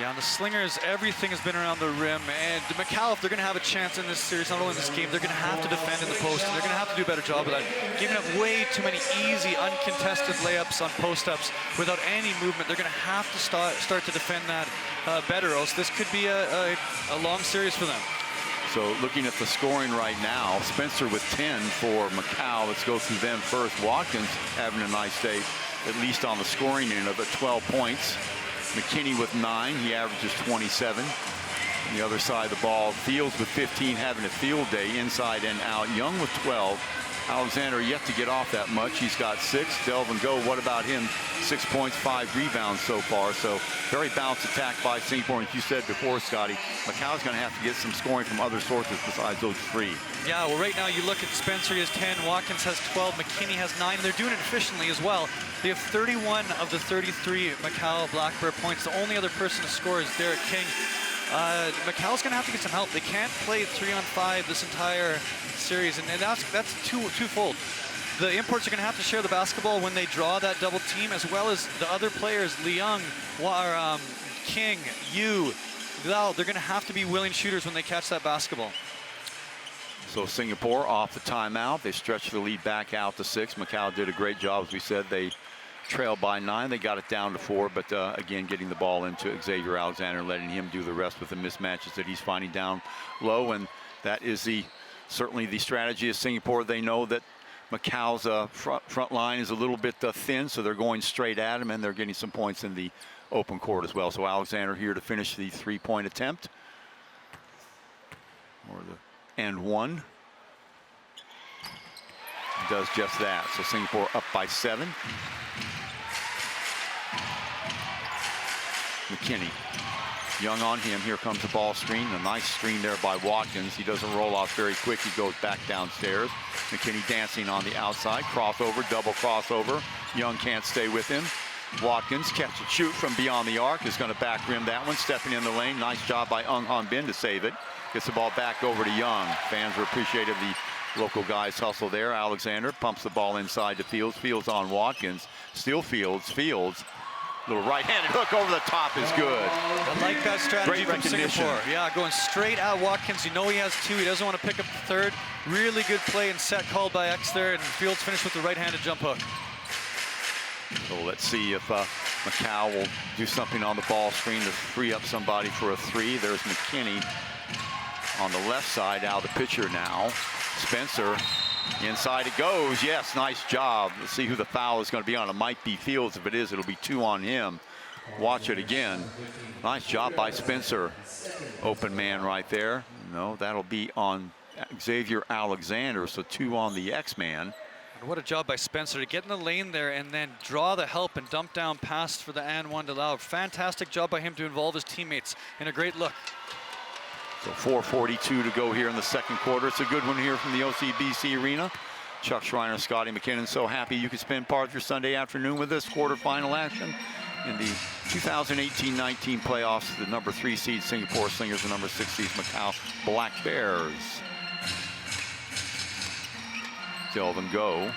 Yeah, on the Slingers, everything has been around the rim, and Macau, if they're going to have a chance in this series, not only in this game, they're going to have to defend in the post, and they're going to have to do a better job of that. Giving up way too many easy, uncontested layups on post-ups without any movement. They're going to have to start to defend that better, else this could be a long series for them. So looking at the scoring right now, Spencer with 10 for Macau. Let's go through them first. Watkins having a nice day, at least on the scoring end of it, 12 points. McKinney with 9, he averages 27. On the other side of the ball, Fields with 15, having a field day inside and out. Young with 12. Alexander yet to get off that much. He's got 6. Delvin Go, what about him? 6 points, 5 rebounds so far. So very balanced attack by Singapore. And you said before, Scotty, Macau's going to have to get some scoring from other sources besides those 3. Yeah, well, right now you look at Spencer, he has 10, Watkins has 12, McKinney has 9, and they're doing it efficiently as well. They have 31 of the 33 Macau Black Bear points. The only other person to score is Derek King. Macau's going to have to get some help. They can't play 3-on-5 this entire series, and that's twofold. The imports are going to have to share the basketball when they draw that double team, as well as the other players, Liang, King, Yu, Lau. They're going to have to be willing shooters when they catch that basketball. So Singapore off the timeout. They stretched the lead back out to 6. Macau did a great job, as we said. They trailed by 9. They got it down to 4, but again, getting the ball into Xavier Alexander and letting him do the rest with the mismatches that he's finding down low. And that is certainly the strategy of Singapore. They know that Macau's front line is a little bit thin, so they're going straight at him, and they're getting some points in the open court as well. So Alexander here to finish the 3-point attempt. Or the and 1. Does just that. So Singapore up by 7. McKinney. Young on him. Here comes the ball screen. A nice screen there by Watkins. He doesn't roll off very quick. He goes back downstairs. McKinney dancing on the outside. Crossover, double crossover. Young can't stay with him. Watkins catch and shoot from beyond the arc. Is going to back rim that one. Stepping in the lane. Nice job by Ung Han Bin to save it. Gets the ball back over to Young. Fans are appreciative of the local guys' hustle there. Alexander pumps the ball inside to Fields. Fields on Watkins. Still Fields. Fields. Little right-handed hook over the top is good. I like that strategy from Singapore. Yeah, going straight at Watkins. You know he has 2. He doesn't want to pick up the 3rd. Really good play and set called by X there. And Fields finished with the right-handed jump hook. So let's see if Macau will do something on the ball screen to free up somebody for a 3. There's McKinney on the left side, out of the picture now. Spencer, inside it goes. Yes, nice job. Let's see who the foul is going to be on. It might be Fields. If it is, it'll be 2 on him. Watch it again. Nice job by Spencer. Open man right there. No, that'll be on Xavier Alexander. So 2 on the X-man. What a job by Spencer to get in the lane there and then draw the help and dump down pass for the and 1 to Lau. Fantastic job by him to involve his teammates in a great look. So 4:42 to go here in the second quarter. It's a good one here from the OCBC Arena. Chuck Schreiner, Scotty McKinnon, so happy you could spend part of your Sunday afternoon with us. Quarterfinal action in the 2018-19 playoffs, the number 3 seed Singapore Slingers, the number 6 seed Macau Black Bears. Delvin Go,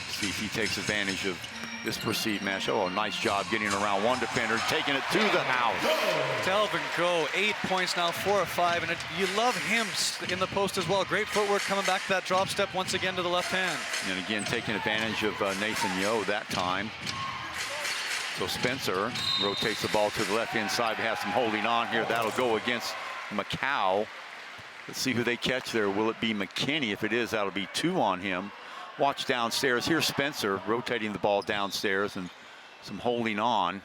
see if he takes advantage of this perceived match. Oh, nice job getting around one defender, taking it to the house. Delvin Go, 8 points now, 4 of 5, and you love him in the post as well. Great footwork coming back to that drop step once again to the left hand. And again, taking advantage of Nathan Yo that time. So Spencer rotates the ball to the left-hand side. We have some holding on here. That'll go against Macau. Let's see who they catch there. Will it be McKinney? If it is, that'll be 2 on him. Watch downstairs. Here's Spencer rotating the ball downstairs and some holding on.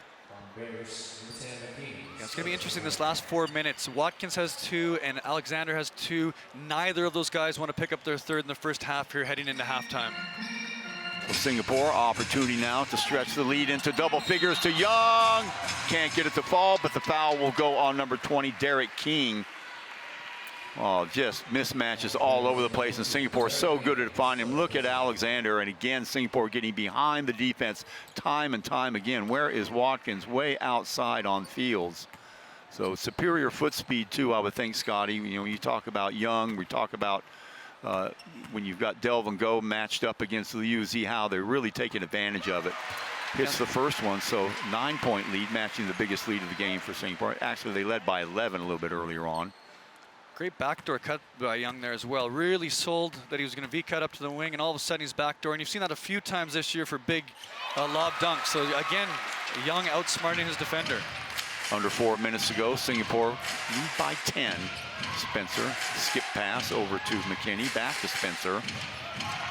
Yeah, it's going to be interesting this last 4 minutes. Watkins has 2 and Alexander has 2. Neither of those guys want to pick up their third in the first half here heading into halftime. So Singapore, opportunity now to stretch the lead into double figures to Young. Can't get it to fall, but the foul will go on number 20, Derek King. Oh, just mismatches all over the place, and Singapore is so good at finding him. Look at Alexander, and again, Singapore getting behind the defense time and time again. Where is Watkins? Way outside on Fields. So superior foot speed too, I would think, Scotty. You know, you talk about Young, we talk about when you've got Delvin Go matched up against Liu Zihao, they're really taking advantage of it. Hits the first one, so 9-point lead, matching the biggest lead of the game for Singapore. Actually, they led by 11 a little bit earlier on. Great backdoor cut by Young there as well. Really sold that he was going to V-cut up to the wing, and all of a sudden he's backdoor. And you've seen that a few times this year for big lob dunks. So again, Young outsmarting his defender. Under 4 minutes to go, Singapore lead by 10. Spencer, skip pass over to McKinney, back to Spencer.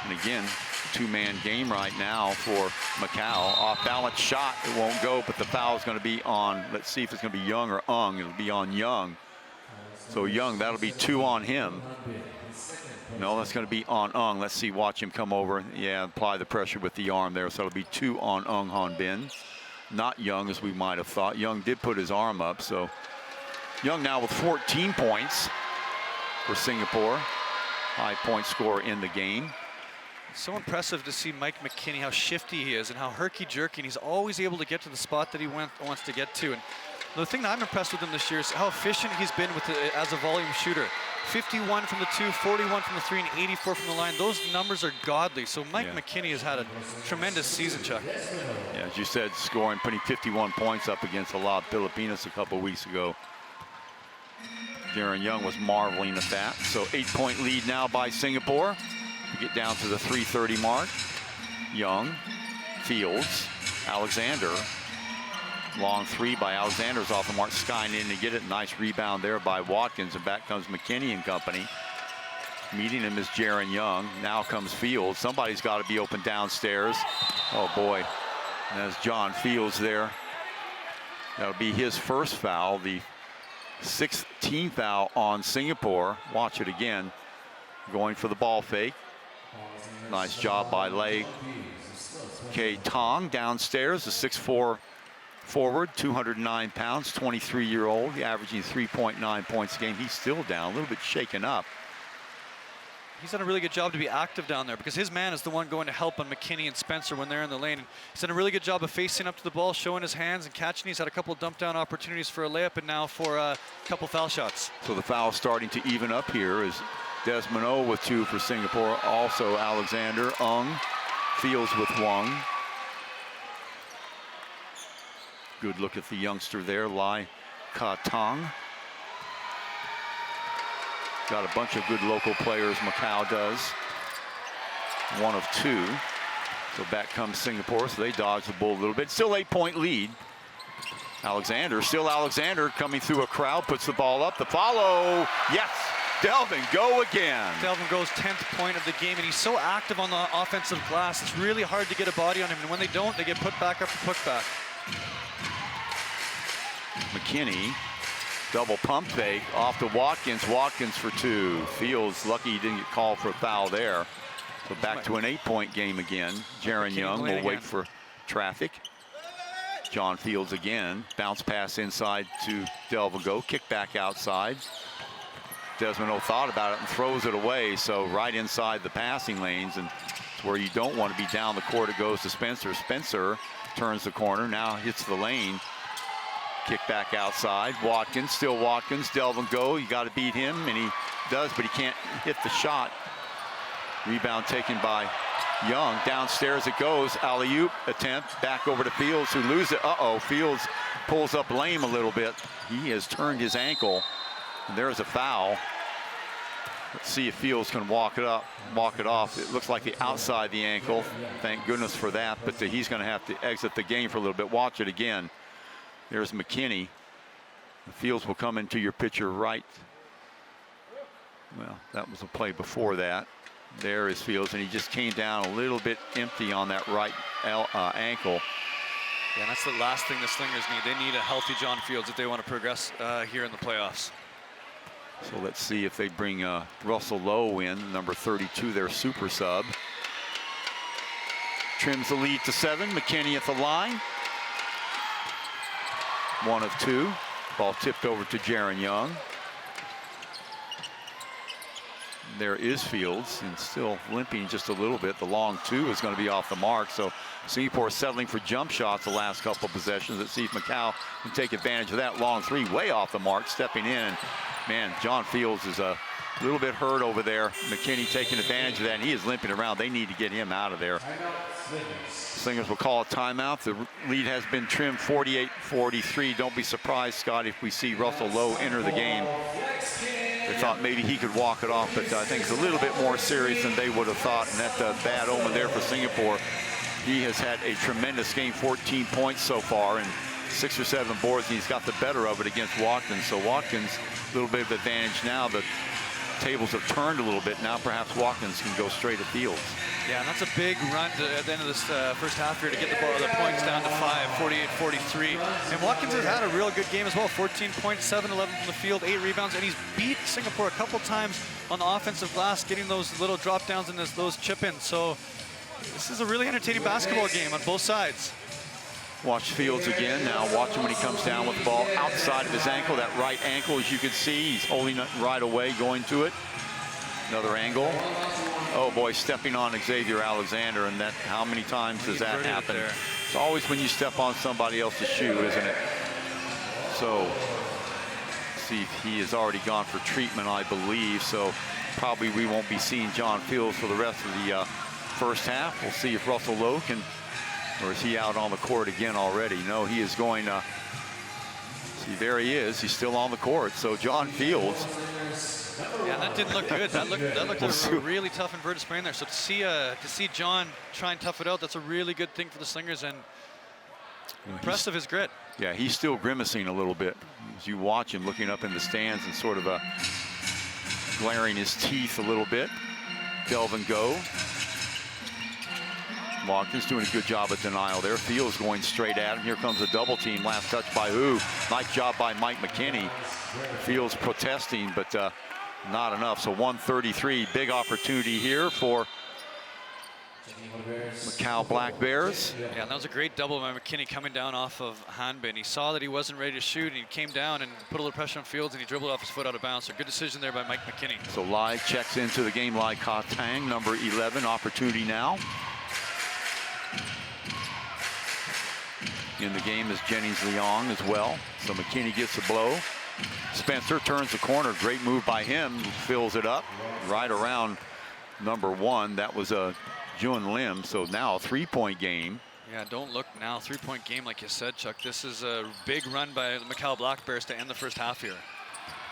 And again, 2-man game right now for Macau. Off-balance shot, it won't go, but the foul is going to be on, let's see if it's going to be Young or Ung. It'll be on Young. So Young, that'll be 2 on him. No, that's going to be on Ung. Let's see, watch him come over. Yeah, apply the pressure with the arm there. So it'll be 2 on Ung Han Bin. Not Young, as we might have thought. Young did put his arm up, so Young now with 14 points for Singapore. High point scorer in the game. It's so impressive to see Mike McKinney, how shifty he is and how herky-jerky, and he's always able to get to the spot that he wants to get to. And the thing that I'm impressed with him this year is how efficient he's been with as a volume shooter. 51 from the 2, 41 from the 3, and 84 from the line. Those numbers are godly. So Mike McKinney has had a tremendous season, Chuck. Yeah, as you said, scoring, putting 51 points up against Alab, Pilipinas a couple weeks ago. Jaron Young was marveling at that. So 8-point lead now by Singapore. We get down to the 3:30 mark. Young, Fields, Alexander. Long 3 by Alexander's off the mark. Skying in to get it. Nice rebound there by Watkins. And back comes McKinney and company. Meeting him is Jaron Young. Now comes Fields. Somebody's got to be open downstairs. Oh, boy. And there's John Fields there. That'll be his first foul. The 6th team foul on Singapore. Watch it again. Going for the ball fake. Nice job by Lei K. Tong downstairs. The 6'4" forward, 209 pounds, 23-year-old, averaging 3.9 points a game. He's still down, a little bit shaken up. He's done a really good job to be active down there because his man is the one going to help on McKinney and Spencer when they're in the lane. And he's done a really good job of facing up to the ball, showing his hands and catching. He's had a couple of dump down opportunities for a layup and now for a couple foul shots. So the foul starting to even up here is Desmond O with 2 for Singapore. Also Alexander, Ung, Fields with 1. Good look at the youngster there, Lai Ka Tong. Got a bunch of good local players, Macau does. 1 of 2. So back comes Singapore, so they dodge the bull a little bit. Still 8-point lead. Alexander, still Alexander coming through a crowd, puts the ball up. The follow, yes! Delvin Go again. Delvin Go's 10th point of the game, and he's so active on the offensive glass. It's really hard to get a body on him, and when they don't, they get put back after putback. McKinney, double pump fake off to Watkins. Watkins for 2. Fields lucky he didn't get called for a foul there. So back to an 8-point game again. Jaron Young will wait for traffic. John Fields again. Bounce pass inside to Delvin Go. Kick back outside. Desmond O thought about it and throws it away. So right inside the passing lanes, and it's where you don't want to be down the court. It goes to Spencer. Spencer turns the corner, now hits the lane. Kick back outside. Watkins, still Watkins. Delvin go. You got to beat him, and he does, but he can't hit the shot. Rebound taken by Young. Downstairs it goes. Alley-oop attempt. Back over to Fields, who loses it. Uh-oh. Fields pulls up lame a little bit. He has turned his ankle, and there's a foul. Let's see if Fields can walk it off. It looks like the outside the ankle. Thank goodness for that, but he's going to have to exit the game for a little bit. Watch it again. There's McKinney. Fields will come into your picture right. Well, that was a play before that. There is Fields, and he just came down a little bit empty on that right ankle. Yeah, and that's the last thing the Slingers need. They need a healthy John Fields if they want to progress here in the playoffs. So let's see if they bring Russell Lowe in, number 32, their super sub. Trims the lead to 7. McKinney at the line. 1 of 2. Ball tipped over to Jaron Young. There is Fields, and still limping just a little bit. The long 2 is going to be off the mark. So Singapore settling for jump shots the last couple of possessions. Let's see if Macau can take advantage of that. Long 3 way off the mark, stepping in. Man, John Fields is a little bit hurt over there. McKinney taking advantage of that, and he is limping around. They need to get him out of there. Slingers will call a timeout. The lead has been trimmed 48-43. Don't be surprised, Scott, if we see Russell Lowe enter the game. They thought maybe he could walk it off, but I think it's a little bit more serious than they would have thought, and that's a bad omen there for Singapore. He has had a tremendous game, 14 points so far, and 6 or 7 boards, and he's got the better of it against Watkins. So Watkins, a little bit of advantage now. The tables have turned a little bit. Now perhaps Watkins can go straight at Fields. Yeah, and that's a big run at the end of this first half here to get the ball, the points down to 5, 48-43. And Watkins has had a real good game as well. 14 points, 7, 11 from the field, 8 rebounds, and he's beat Singapore a couple times on the offensive glass, getting those little drop downs and those chip-ins. So this is a really entertaining basketball game on both sides. Watch Fields again. Now watch him when he comes down with the ball outside of his ankle. That right ankle, as you can see, he's holding it right away, going to it. Another angle. Oh boy, stepping on Xavier Alexander, and that, how many times does that happen? It's always when you step on somebody else's shoe, isn't it? So, see, he has already gone for treatment, I believe. So probably we won't be seeing John Fields for the rest of the first half. We'll see if Russell Lowe can, or is he out on the court again already? No, he is going to, see, there he is. He's still on the court. So John Fields. Yeah, that didn't look good. That looked like a really tough inverted sprain there. So to see John try and tough it out, that's a really good thing for the Slingers, and impressive his grit. Yeah, he's still grimacing a little bit as you watch him looking up in the stands and sort of glaring his teeth a little bit. Delvin go. Watkins doing a good job at denial there. Fields going straight at him. Here comes a double team. Last touch by who? Nice job by Mike McKinney. Fields protesting, but not enough. So 133, big opportunity here for Macau Black Bears. Yeah, and that was a great double by McKinney coming down off of Hanbin. He saw that he wasn't ready to shoot, and he came down and put a little pressure on Fields, and he dribbled off his foot out of bounds. So good decision there by Mike McKinney. So Lai checks into the game. Lai Ka Tang, number 11, opportunity now. In the game is Jennings Leong as well. So McKinney gets a blow. Spencer turns the corner. Great move by him. Fills it up right around number 1. That was a Jun Lim. So now a 3-point game. Yeah, don't look now. 3-point game, like you said, Chuck. This is a big run by the Macau Black Bears to end the first half here.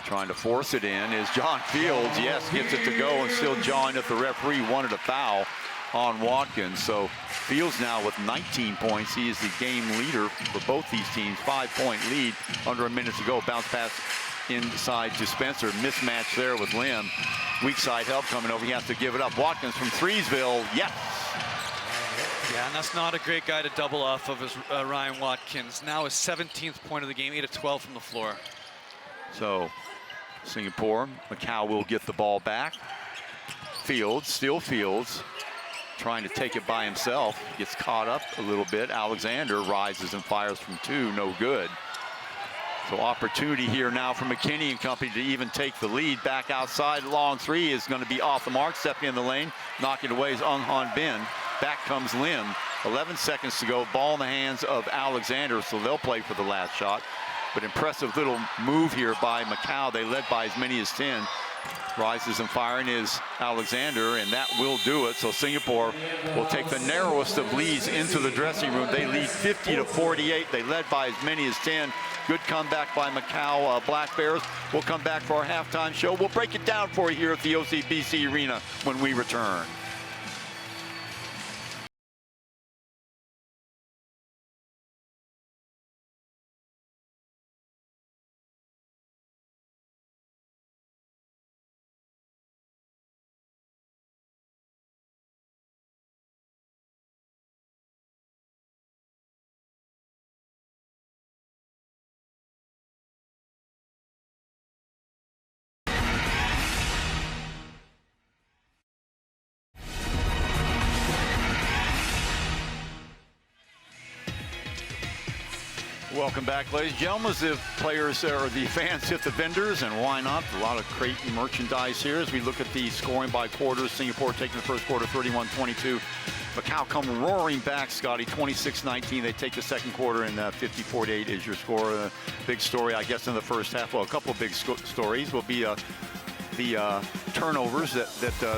Trying to force it in is John Fields. Yes, gets it to go, and still jawing at the referee. Wanted a foul on Watkins. So Fields now with 19 points. He is the game leader for both these teams. 5-point lead, under a minute to go. Bounce pass inside to Spencer. Mismatch there with Lim. Weak side help coming over. He has to give it up. Watkins from Threesville. Yes. Yeah, and that's not a great guy to double off of, as Ryan Watkins. Now his 17th point of the game, 8 of 12 from the floor. So Singapore, Macau will get the ball back. Fields, still Fields, trying to take it by himself. Gets caught up a little bit. Alexander rises and fires from 2, no good. So opportunity here now for McKinney and company to even take the lead. Back outside, long 3 is going to be off the mark. Stepping in the lane, knocking away is Ung Han Bin. Back comes Lim. 11 seconds to go. Ball in the hands of Alexander, so they'll play for the last shot. But impressive little move here by Macau. They led by as many as 10. Rises and firing is Alexander, and that will do it. So Singapore will take the narrowest of leads into the dressing room. They lead 50-48. They led by as many as 10. Good comeback by Macau Black Bears. We'll come back for our halftime show. We'll break it down for you here at the OCBC Arena when we return. Welcome back, ladies and gentlemen. As the players or the fans hit the vendors, and why not? A lot of crate merchandise here as we look at the scoring by quarters. Singapore taking the first quarter 31-22. Macau come roaring back, Scotty, 26-19. They take the second quarter, and 50-48 is your score. Big story, I guess, in the first half. Well, a couple of big stories will be the turnovers that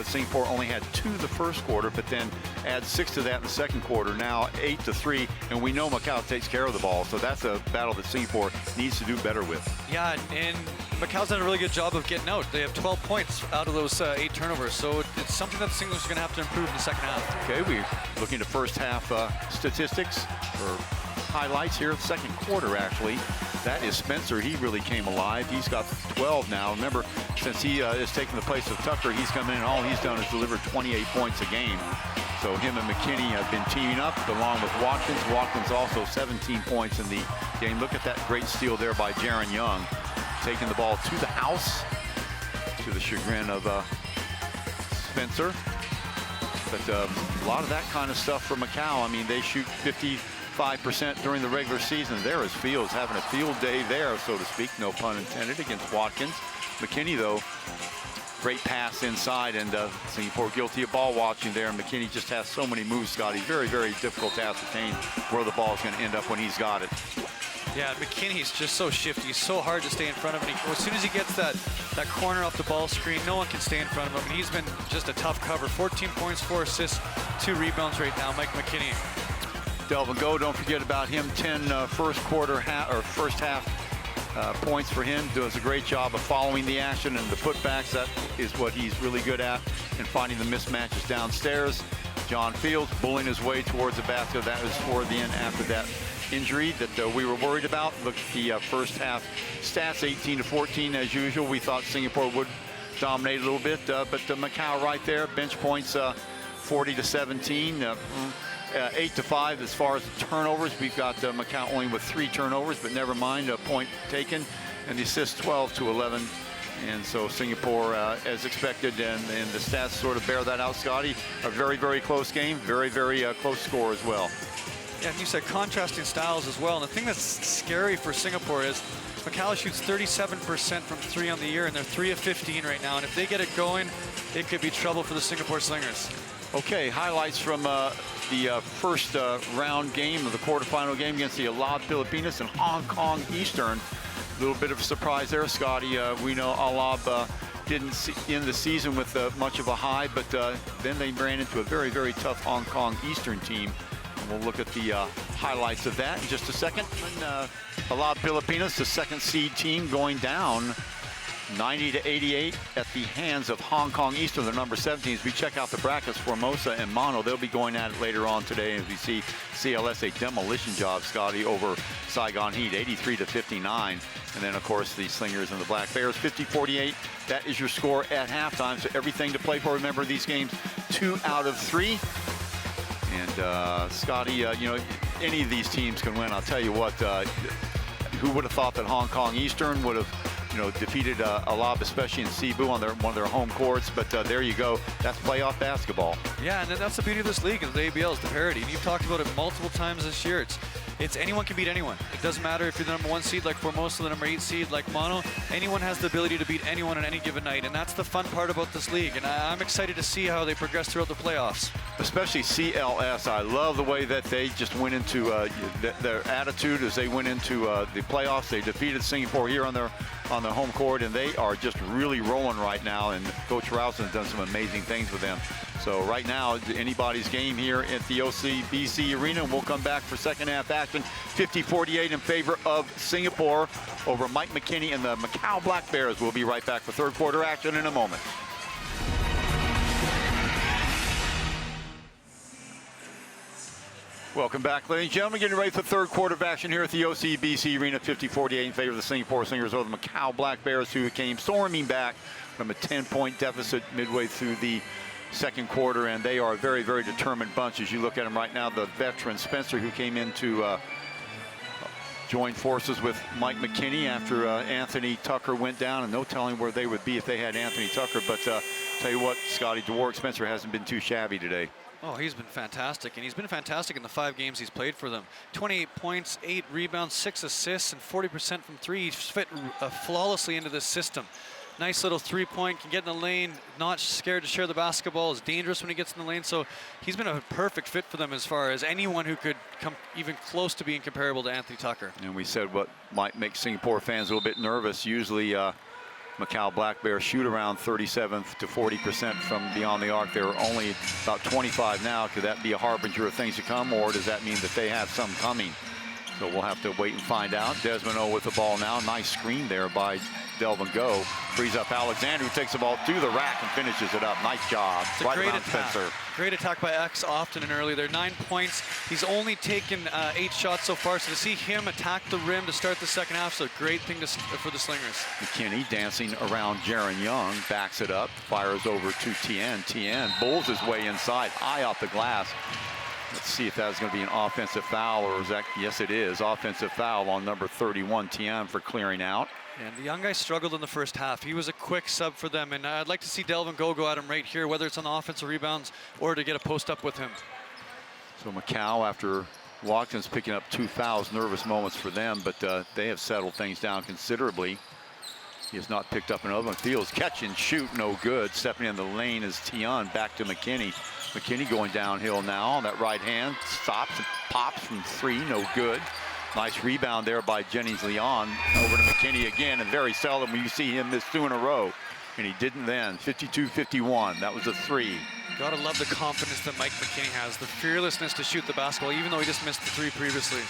Singapore only had 2 the first quarter, but then add 6 to that in the second quarter. Now 8-3, and we know Macau takes care of the ball, so that's a battle that Singapore needs to do better with. Yeah, and Macau's done a really good job of getting out. They have 12 points out of those 8 turnovers, so it's something that Singapore is going to have to improve in the second half. Okay, we're looking at first half statistics or highlights here. Second quarter, actually. That is Spencer. He really came alive. He's got 12 now. Remember, since he has taken the place of Tucker, he's come in and all he's done is deliver 28 points a game. So him and McKinney have been teaming up along with Watkins. Watkins also 17 points in the game. Look at that great steal there by Jaron Young. Taking the ball to the house, to the chagrin of Spencer. But a lot of that kind of stuff for Macau. I mean, they shoot 55% during the regular season. There is Fields having a field day there, so to speak, no pun intended, against Watkins. McKinney, though, great pass inside, and Singapore guilty of ball watching there. And McKinney just has so many moves, Scotty. Very, very difficult to ascertain where the ball is going to end up when he's got it. Yeah, McKinney's just so shifty. He's so hard to stay in front of him. As soon as he gets that corner off the ball screen, no one can stay in front of him. And he's been just a tough cover. 14 points, 4 assists, 2 rebounds right now, Mike McKinney. Delvin Go, don't forget about him. 10 first half points for him. Does a great job of following the action and the putbacks. That is what he's really good at, and finding the mismatches downstairs. John Fields bullying his way towards the basket. That was toward the end after that injury that we were worried about. Look at the first half stats, 18-14 as usual. We thought Singapore would dominate a little bit, but Macau right there, bench points 40-17. 8-5 as far as the turnovers. We've got Macau only with 3 turnovers, but never mind, a point taken, and the assists 12-11. And so Singapore, as expected, and the stats sort of bear that out, Scotty. A very, very close game, very, very close score as well. Yeah, and you said contrasting styles as well. And the thing that's scary for Singapore is Macau shoots 37% from 3 on the year, and they're 3 of 15 right now. And if they get it going, it could be trouble for the Singapore Slingers. Okay, highlights from the first round game of the quarterfinal game against the Alab Pilipinas and Hong Kong Eastern. A little bit of a surprise there, Scotty. We know Alab didn't end the season with much of a high, but then they ran into a very, very tough Hong Kong Eastern team. And we'll look at the highlights of that in just a second. And, Alab Pilipinas, the second seed team, going down 90-88 at the hands of Hong Kong Eastern, the number 17. As we check out the brackets, Formosa and Mono, they'll be going at it later on today as we see CLS a demolition job, Scotty, over Saigon Heat, 83-59. And then, of course, the Slingers and the Black Bears, 50-48. That is your score at halftime. So everything to play for. Remember, these games 2 out of 3. And Scotty, you know, any of these teams can win. I'll tell you what, who would have thought that Hong Kong Eastern would have defeated Alab, especially in Cebu on one of their home courts. But there you go. That's playoff basketball. Yeah, and that's the beauty of this league, is the ABL, is the parity. And you've talked about it multiple times this year. It's anyone can beat anyone. It doesn't matter if you're the #1 seed like Formosa, the #8 seed like Mono. Anyone has the ability to beat anyone on any given night, and that's the fun part about this league. And I'm excited to see how they progress throughout the playoffs. Especially CLS. I love the way that they just went into their attitude as they went into the playoffs. They defeated Singapore here on their home court, and they are just really rolling right now. And Coach Rouse has done some amazing things with them. So right now, anybody's game here at the OCBC Arena, and we'll come back for second half action. 50-48 in favor of Singapore over Mike McKinney and the Macau Black Bears. We'll be right back for third quarter action in a moment. Welcome back, ladies and gentlemen. Getting ready for third quarter of action here at the OCBC Arena. 50-48 in favor of the Singapore Slingers over the Macau Black Bears, who came storming back from a 10-point deficit midway through the second quarter, and they are a very, very determined bunch. As you look at them right now, the veteran Spencer, who came in to join forces with Mike McKinney after Anthony Tucker went down, and no telling where they would be if they had Anthony Tucker. But tell you what, Scotty, DeWark Spencer hasn't been too shabby today. Oh, he's been fantastic, and he's been fantastic in the 5 games he's played for them. 28 points, 8 rebounds, 6 assists, and 40% from 3. He's fit flawlessly into this system. Nice little 3-point, can get in the lane, not scared to share the basketball, is dangerous when he gets in the lane. So he's been a perfect fit for them as far as anyone who could come even close to being comparable to Anthony Tucker. And we said what might make Singapore fans a little bit nervous. Usually Macau Black Bears shoot around 37 to 40% from beyond the arc. They're only about 25 now. Could that be a harbinger of things to come, or does that mean that they have some coming? So we'll have to wait and find out. Desmond O with the ball now. Nice screen there by Delvin Go. Frees up Alexander, who takes the ball to the rack and finishes it up. Nice job. It's a right great around attack. Spencer. Great attack by X often and early. They're 9 points. He's only taken 8 shots so far. So to see him attack the rim to start the second half is a great thing for the Slingers. McKinney dancing around Jaron Young. Backs it up. Fires over to Tien. Tien bowls his way inside. Eye off the glass. Let's see if that's going to be an offensive foul, or is that, yes it is, offensive foul on number 31, Tien, for clearing out. And the young guy struggled in the first half. He was a quick sub for them, and I'd like to see Delvin go at him right here, whether it's on the offensive rebounds or to get a post up with him. So Macau, after Watkins picking up 2 fouls, nervous moments for them, but they have settled things down considerably. He has not picked up another one. Fields catch and shoot, no good. Stepping in the lane is Tien, back to McKinney. McKinney going downhill now on that right hand, stops and pops from 3, no good. Nice rebound there by Jennings Leon. Over to McKinney again, and very seldom when you see him miss 2 in a row. And he didn't then. 52-51, that was a 3. Gotta love the confidence that Mike McKinney has, the fearlessness to shoot the basketball, even though he just missed the 3 previously.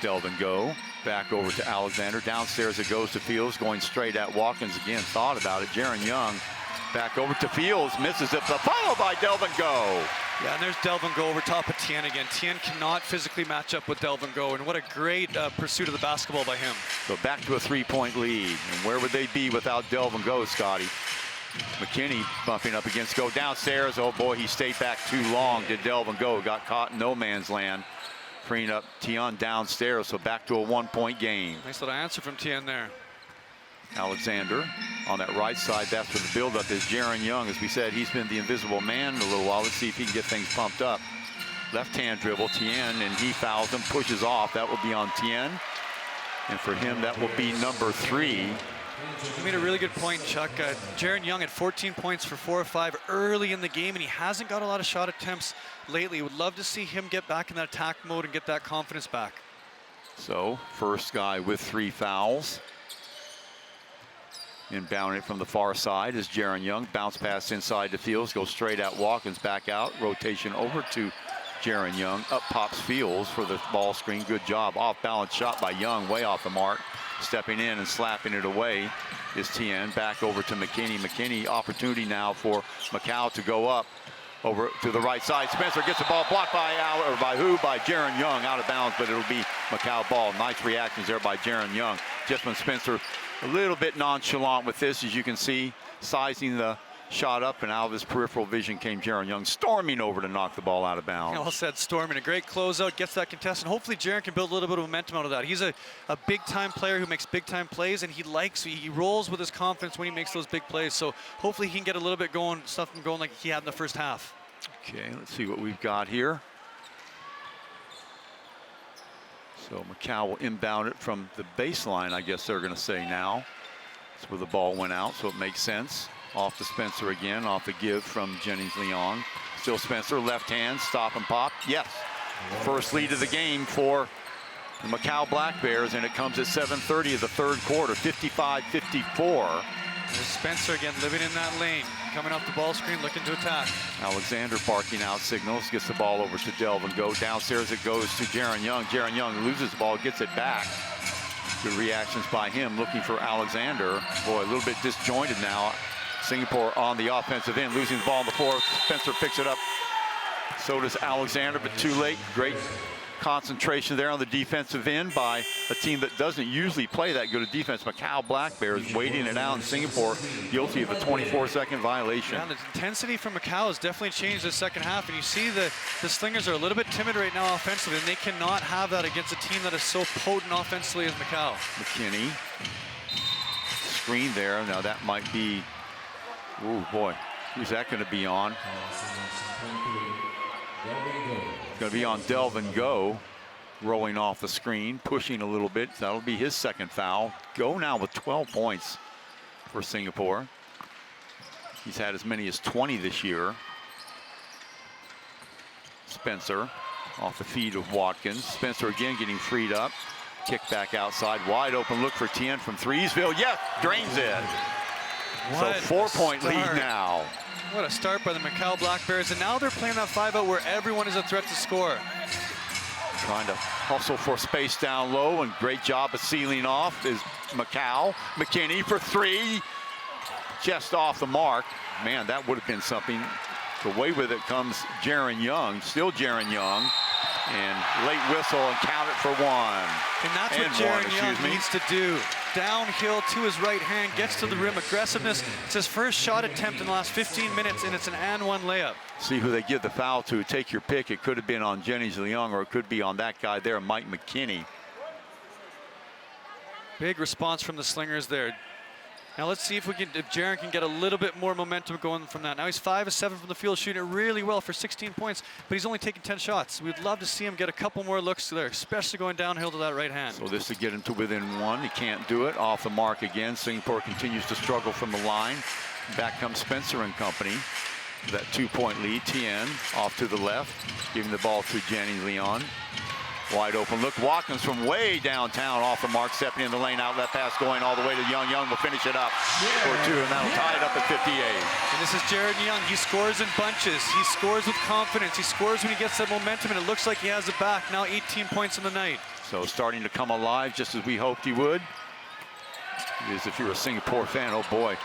Delvin Go, back over to Alexander. Downstairs it goes to Fields, going straight at Watkins again. Thought about it. Jaron Young back over to Fields, misses it. The follow by Delvin Go. Yeah, and there's Delvin Go over top of Tien again. Tien cannot physically match up with Delvin Go, and what a great pursuit of the basketball by him. So back to a 3-point lead. And where would they be without Delvin Go, Scotty? McKinney bumping up against Go downstairs. Oh boy, he stayed back too long. Did Delvin Go, got caught in no man's land. Freeing up Tien downstairs, so back to a 1-point game. Nice little answer from Tien there. Alexander on that right side, that's where the buildup is. Jaron Young, as we said, he's been the invisible man in a little while. Let's see if he can get things pumped up. Left-hand dribble, Tien, and he fouls him, pushes off. That will be on Tien. And for him, that will be number 3. You made a really good point, Chuck. Jaron Young had 14 points for 4 or 5 early in the game, and he hasn't got a lot of shot attempts lately. Would love to see him get back in that attack mode and get that confidence back. So, first guy with 3 fouls. Inbounding it from the far side is Jaron Young. Bounce pass inside to Fields, goes straight at Watkins, back out. Rotation over to Jaron Young. Up pops Fields for the ball screen. Good job. Off balance shot by Young, way off the mark. Stepping in and slapping it away is Tien. Back over to McKinney. McKinney, opportunity now for Macau to go up over to the right side. Spencer gets the ball blocked by Jaron Young, out of bounds, but it'll be Macau ball. Nice reactions there by Jaron Young. Jessamine Spencer a little bit nonchalant with this, as you can see, sizing the shot up, and out of his peripheral vision came Jaron Young storming over to knock the ball out of bounds. Well said, storming. A great closeout, gets that contest, and hopefully Jaron can build a little bit of momentum out of that. He's a big-time player who makes big-time plays, and he rolls with his confidence when he makes those big plays. So hopefully he can get a little bit going, something going like he had in the first half. Okay, let's see what we've got here. So Macau will inbound it from the baseline, I guess they're going to say now. That's where the ball went out, so it makes sense. Off to Spencer again, off the give from Jennings Leong. Still Spencer, left hand, stop and pop. Yes, first lead of the game for the Macau Black Bears, and it comes at 7:30 of the third quarter, 55-54. There's Spencer again, living in that lane, coming off the ball screen, looking to attack. Alexander barking out signals, gets the ball over to Delvin Go. Downstairs it goes to Jaron Young. Jaron Young loses the ball, gets it back. Good reactions by him, looking for Alexander. Boy, a little bit disjointed now. Singapore on the offensive end, losing the ball on the floor. Spencer picks it up. So does Alexander, but too late. Great concentration there on the defensive end by a team that doesn't usually play that good a defense. Macau Black Bears waiting it out in Singapore, guilty of a 24-second violation. Yeah, the intensity from Macau has definitely changed the second half, and you see the Slingers are a little bit timid right now offensively, and they cannot have that against a team that is so potent offensively as Macau. McKinney, screen there. Now that might be, oh boy, who's that going to be on? It's going to be on Delvin Go, rolling off the screen, pushing a little bit. That'll be his second foul. Go now with 12 points for Singapore. He's had as many as 20 this year. Spencer off the feed of Watkins. Spencer again getting freed up. Kick back outside, wide open look for Tien from Threesville. Yes, drains it. What so 4-point lead now. What a start by the Macau Black Bears, and now they're playing that 5-out where everyone is a threat to score. Trying to hustle for space down low, and great job of sealing off is Macau. McKinney for three, just off the mark. Man, that would have been something. Away with it comes Jaron Young, still Jaron Young, and late whistle and count it for one. And that's what Jaron Young needs to do. Downhill to his right hand, gets to the rim, aggressiveness. It's his first shot attempt in the last 15 minutes, and it's an and-one layup. See who they give the foul to. Take your pick. It could have been on Jennings Leong, or it could be on that guy there, Mike McKinney. Big response from the Slingers there. Now let's see if Jaron can get a little bit more momentum going from that. Now he's 5 of 7 from the field, shooting it really well for 16 points, but he's only taken 10 shots. We'd love to see him get a couple more looks there, especially going downhill to that right hand. So this to get him to within one. He can't do it. Off the mark again. Singapore continues to struggle from the line. Back comes Spencer and company. That 2-point lead. Tien off to the left, giving the ball to Jennings Leong. Wide open look. Watkins from way downtown off the mark, stepping in the lane, outlet pass going all the way to Young. Young will finish it up for two, and that'll tie it up at 58. And this is Jaron Young. He scores in bunches. He scores with confidence. He scores when he gets that momentum, and it looks like he has it back. Now 18 points in the night. So starting to come alive just as we hoped he would. Because if you're a Singapore fan, oh boy.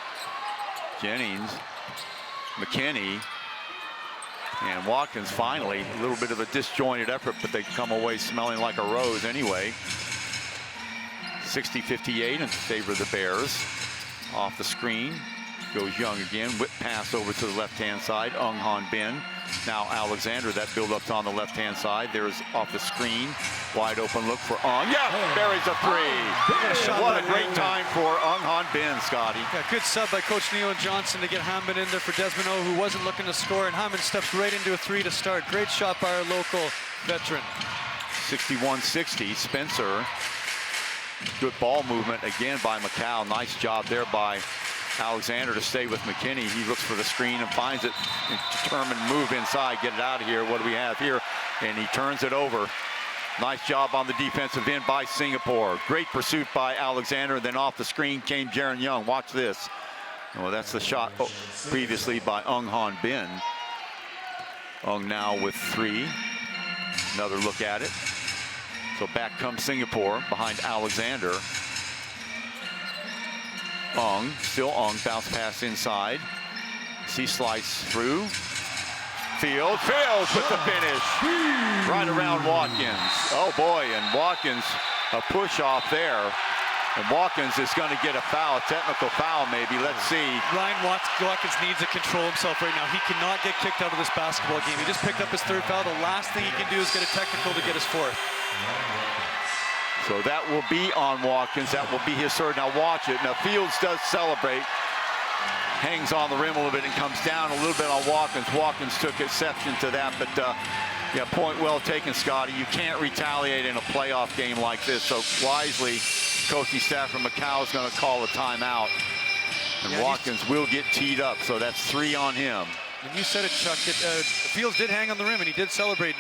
Jennings, McKinney, and Watkins finally, a little bit of a disjointed effort, but they come away smelling like a rose anyway. 60-58 in favor of the Bears. Off the screen goes Young again. Whip pass over to the left-hand side. Han Bin. Now Alexander, that build-up's on the left-hand side. There's off the screen. Wide open look for Yeah, buries a three. What a great time for Han Bin, Scotty. Yeah, good sub by Coach Neil Johnson to get Hammond in there for Desmond O, who wasn't looking to score, and Hammond steps right into a three to start. Great shot by our local veteran. 61-60, Spencer. Good ball movement again by Macau. Nice job there by Alexander to stay with McKinney. He looks for the screen and finds it. Determined move inside, get it out of here. What do we have here? And he turns it over. Nice job on the defensive end by Singapore. Great pursuit by Alexander. And then off the screen came Jaron Young. Watch this. Well, that's the shot previously by Han Bin. Now with three. Another look at it. So back comes Singapore behind Alexander. Still bounce pass inside. He slides through. Fields with the finish. Right around Watkins. Oh boy, and Watkins, a push off there. And Watkins is going to get a foul, a technical foul maybe. Let's see. Ryan Watkins needs to control himself right now. He cannot get kicked out of this basketball game. He just picked up his 3rd foul. The last thing he can do is get a technical to get his 4th. So that will be on Watkins. That will be his 3rd. Now watch it. Now Fields does celebrate. Hangs on the rim a little bit and comes down a little bit on Watkins. Watkins took exception to that, but yeah, point well taken, Scotty. You can't retaliate in a playoff game like this. So wisely, coaching staff from Macau is going to call a timeout. And yeah, Watkins will get teed up, so that's 3 on him. And you said it, Chuck. Fields did hang on the rim, and he did celebrate.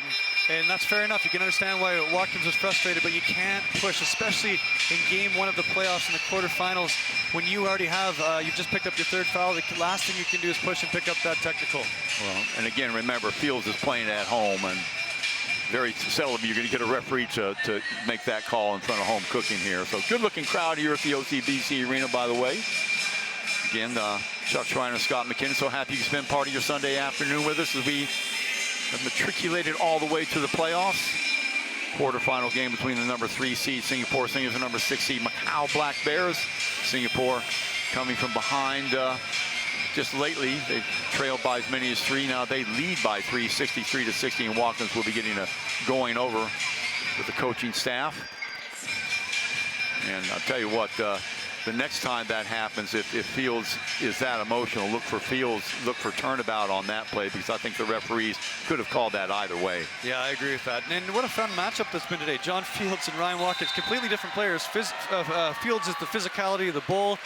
And that's fair enough. You can understand why Watkins was frustrated, but you can't push, especially in game 1 of the playoffs in the quarterfinals, when you already have, you've just picked up your 3rd foul. The last thing you can do is push and pick up that technical. Well, and again, remember, Fields is playing at home, and very seldom you're going to get a referee to make that call in front of home cooking here. So good-looking crowd here at the OCBC Arena, by the way. Again, Chuck Schreiner, Scott McKinnon, so happy you can spend part of your Sunday afternoon with us as we have matriculated all the way to the playoffs. Quarterfinal game between the number 3 seed Singapore Slingers and number 6 seed Macau Black Bears. Singapore coming from behind just lately. They've trailed by as many as 3. Now they lead by 3, 63-60, and Watkins will be getting a going over with the coaching staff. And I'll tell you what, the next time that happens, if Fields is that emotional, look for Fields, look for turnabout on that play, because I think the referees could have called that either way. Yeah, I agree with that. And what a fun matchup that's been today. John Fields and Ryan Watkins, completely different players. Fields is the physicality of the bull.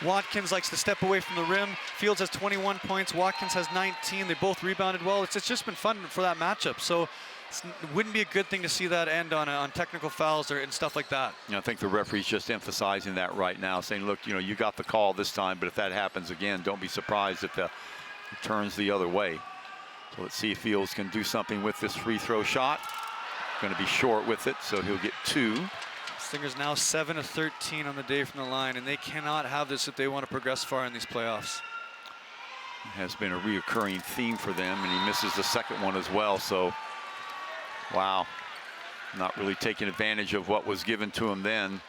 Watkins likes to step away from the rim. Fields has 21 points. Watkins has 19. They both rebounded well. It's just been fun for that matchup. So it wouldn't be a good thing to see that end on technical fouls and stuff like that. I think the referee's just emphasizing that right now, saying, look, you got the call this time, but if that happens again, don't be surprised if it turns the other way. So let's see if Fields can do something with this free throw shot. Going to be short with it, so he'll get 2. Slingers now 7 of 13 on the day from the line, and they cannot have this if they want to progress far in these playoffs. It has been a reoccurring theme for them, and he misses the 2nd one as well. So, wow, not really taking advantage of what was given to him then.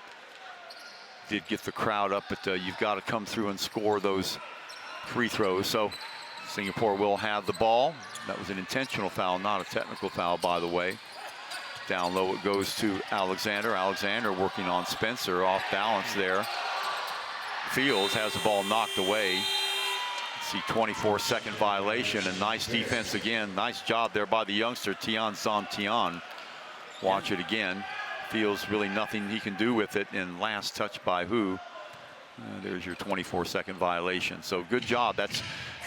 Did get the crowd up, but you've got to come through and score those free throws. So Singapore will have the ball. That was an intentional foul, not a technical foul, by the way. Down low it goes to Alexander. Alexander working on Spencer, off balance there. Fields has the ball knocked away. See, 24-second violation, and nice defense again. Nice job there by the youngster, Tian Zom Tian. Watch it again. Fields really nothing he can do with it, and last touch by who? There's your 24-second violation. So good job. That's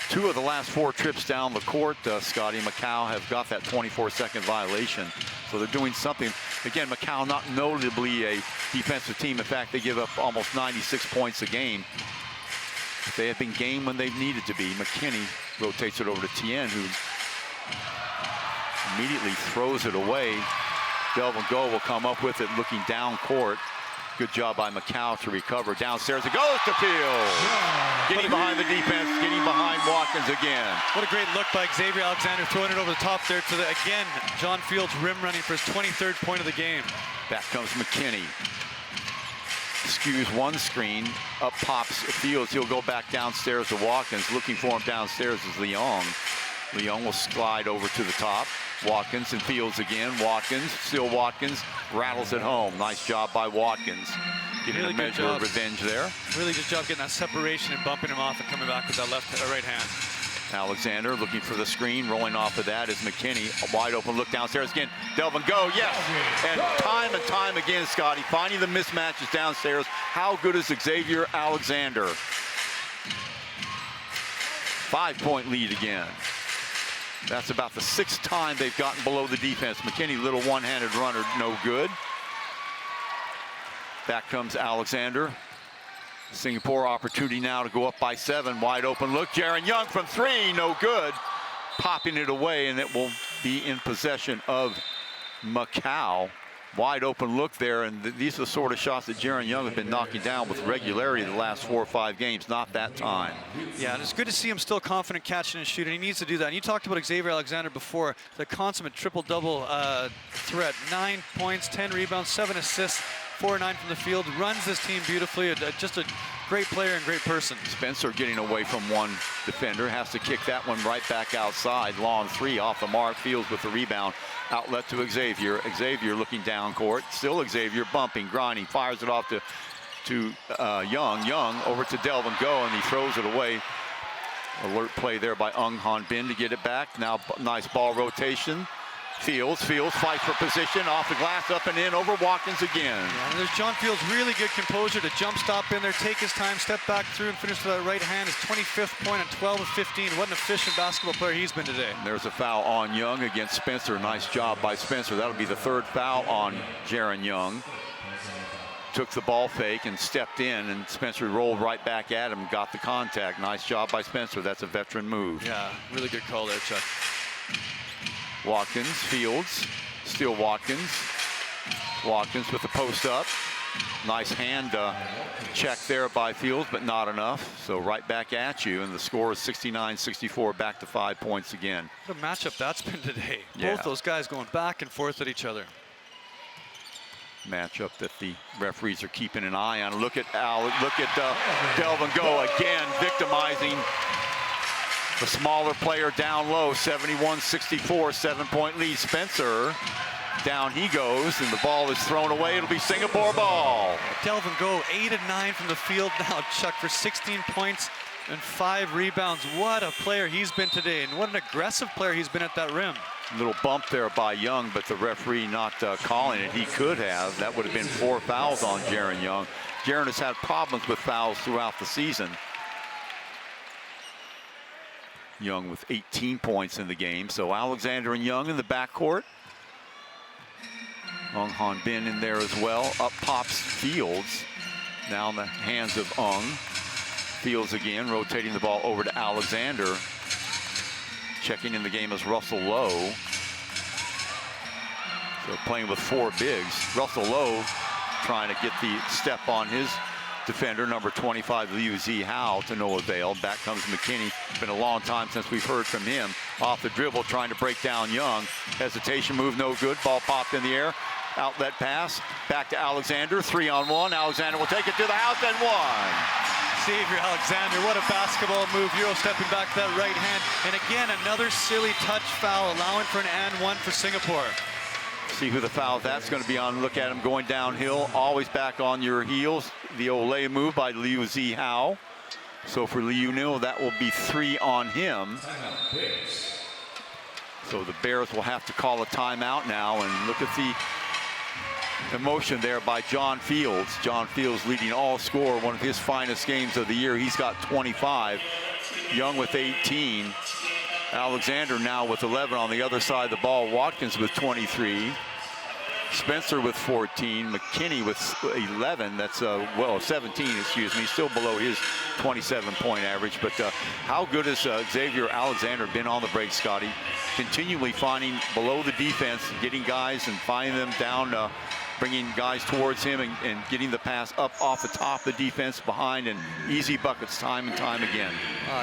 2 of the last 4 trips down the court. Scotty, Macau have got that 24-second violation. So they're doing something. Again, Macau not notably a defensive team. In fact, they give up almost 96 points a game. They have been game when they've needed to be. McKinney rotates it over to Tien, who immediately throws it away. Delvin Go will come up with it looking down court. Good job by Macau to recover. Downstairs it goes to Fields. Getting behind the defense, getting behind Watkins again. What a great look by Xavier Alexander, throwing it over the top there to again, John Fields rim running for his 23rd point of the game. Back comes McKinney. Skews one screen, up pops Fields. He'll go back downstairs to Watkins. Looking for him downstairs is Leong. Leong will slide over to the top. Watkins and Fields again. Watkins, still Watkins, rattles it home. Nice job by Watkins. Getting really a measure of revenge there. Really good job getting that separation and bumping him off and coming back with that right hand. Alexander looking for the screen. Rolling off of that is McKinney. A wide open look downstairs again. Delvin Go, yes. And time again, Scotty, finding the mismatches downstairs. How good is Xavier Alexander? 5-point lead again. That's about the 6th time they've gotten below the defense. McKinney, little one-handed runner, no good. Back comes Alexander. Singapore opportunity now to go up by 7. Wide open look. Jaron Young from 3, no good. Popping it away, and it will be in possession of Macau. Wide open look there, and these are the sort of shots that Jaron Young has been knocking down with regularity the last 4 or 5 games. Not that time. Yeah, and it's good to see him still confident catching and shooting. He needs to do that. And you talked about Xavier Alexander before, the consummate triple-double threat. 9 points, 10 rebounds, 7 assists. 4-9 from the field, runs this team beautifully. Just a great player and great person. Spencer getting away from one defender, has to kick that one right back outside. Long three off the mark. Fields with the rebound. Outlet to Xavier. Xavier looking down court. Still Xavier bumping, grinding, fires it off to Young. Young over to Delvin Go, and he throws it away. Alert play there by Ung Han Bin to get it back. Now nice ball rotation. Fields fights for position, off the glass, up and in, over Watkins again. Yeah, and there's John Fields, really good composure to jump stop in there, take his time, step back through and finish with that right hand. His 25th point on 12 of 15. What an efficient basketball player he's been today. And there's a foul on Young against Spencer. Nice job by Spencer. That'll be the third foul on Jaron Young. Took the ball fake and stepped in, and Spencer rolled right back at him, got the contact. Nice job by Spencer. That's a veteran move. Yeah, really good call there, Chuck. Watkins, Fields, still Watkins. Watkins with the post up. Nice hand check there by Fields, but not enough. So right back at you, and the score is 69-64, back to 5 points again. What a matchup that's been today. Yeah. Both those guys going back and forth at each other. Matchup that the referees are keeping an eye on. Look at Delvin Go again, victimizing the smaller player down low. 71-64, 7-point lead. Spencer, down he goes, and the ball is thrown away. It'll be Singapore ball. Delvin Go 8 of 9 from the field now, Chuck, for 16 points and 5 rebounds. What a player he's been today, and what an aggressive player he's been at that rim. Little bump there by Young, but the referee not calling it. He could have. That would have been 4 fouls on Jaron Young. Jaron has had problems with fouls throughout the season. Young with 18 points in the game. So Alexander and Young in the backcourt. Ung Han Bin in there as well. Up pops Fields. Now in the hands of Ung. Fields again, rotating the ball over to Alexander. Checking in the game is Russell Lowe. So playing with 4 bigs. Russell Lowe trying to get the step on his defender, number 25, Liu Zi Hao, to no avail. Back comes McKinney. Been a long time since we've heard from him. Off the dribble, trying to break down Young. Hesitation move, no good. Ball popped in the air. Outlet pass. Back to Alexander. 3-on-1. Alexander will take it to the house and 1. Xavier Alexander, what a basketball move. Euro stepping back to that right hand. And again, another silly touch foul, allowing for an and 1 for Singapore. See who the foul that's going to be on. Look at him going downhill, always back on your heels. The Olay move by Liu Zi Hao. So for Liu Nil, that will be 3 on him. So the Bears will have to call a timeout now, and look at the emotion there by John Fields. John Fields leading all scorer, one of his finest games of the year. He's got 25. Young with 18. Alexander now with 11 on the other side of the ball. Watkins with 23. Spencer with 14. McKinney with 11. That's, 17, excuse me. Still below his 27-point average. But how good has Xavier Alexander been on the break, Scotty? Continually finding below the defense, getting guys and finding them down, bringing guys towards him and getting the pass up off the top of the defense behind, and easy buckets time and time again.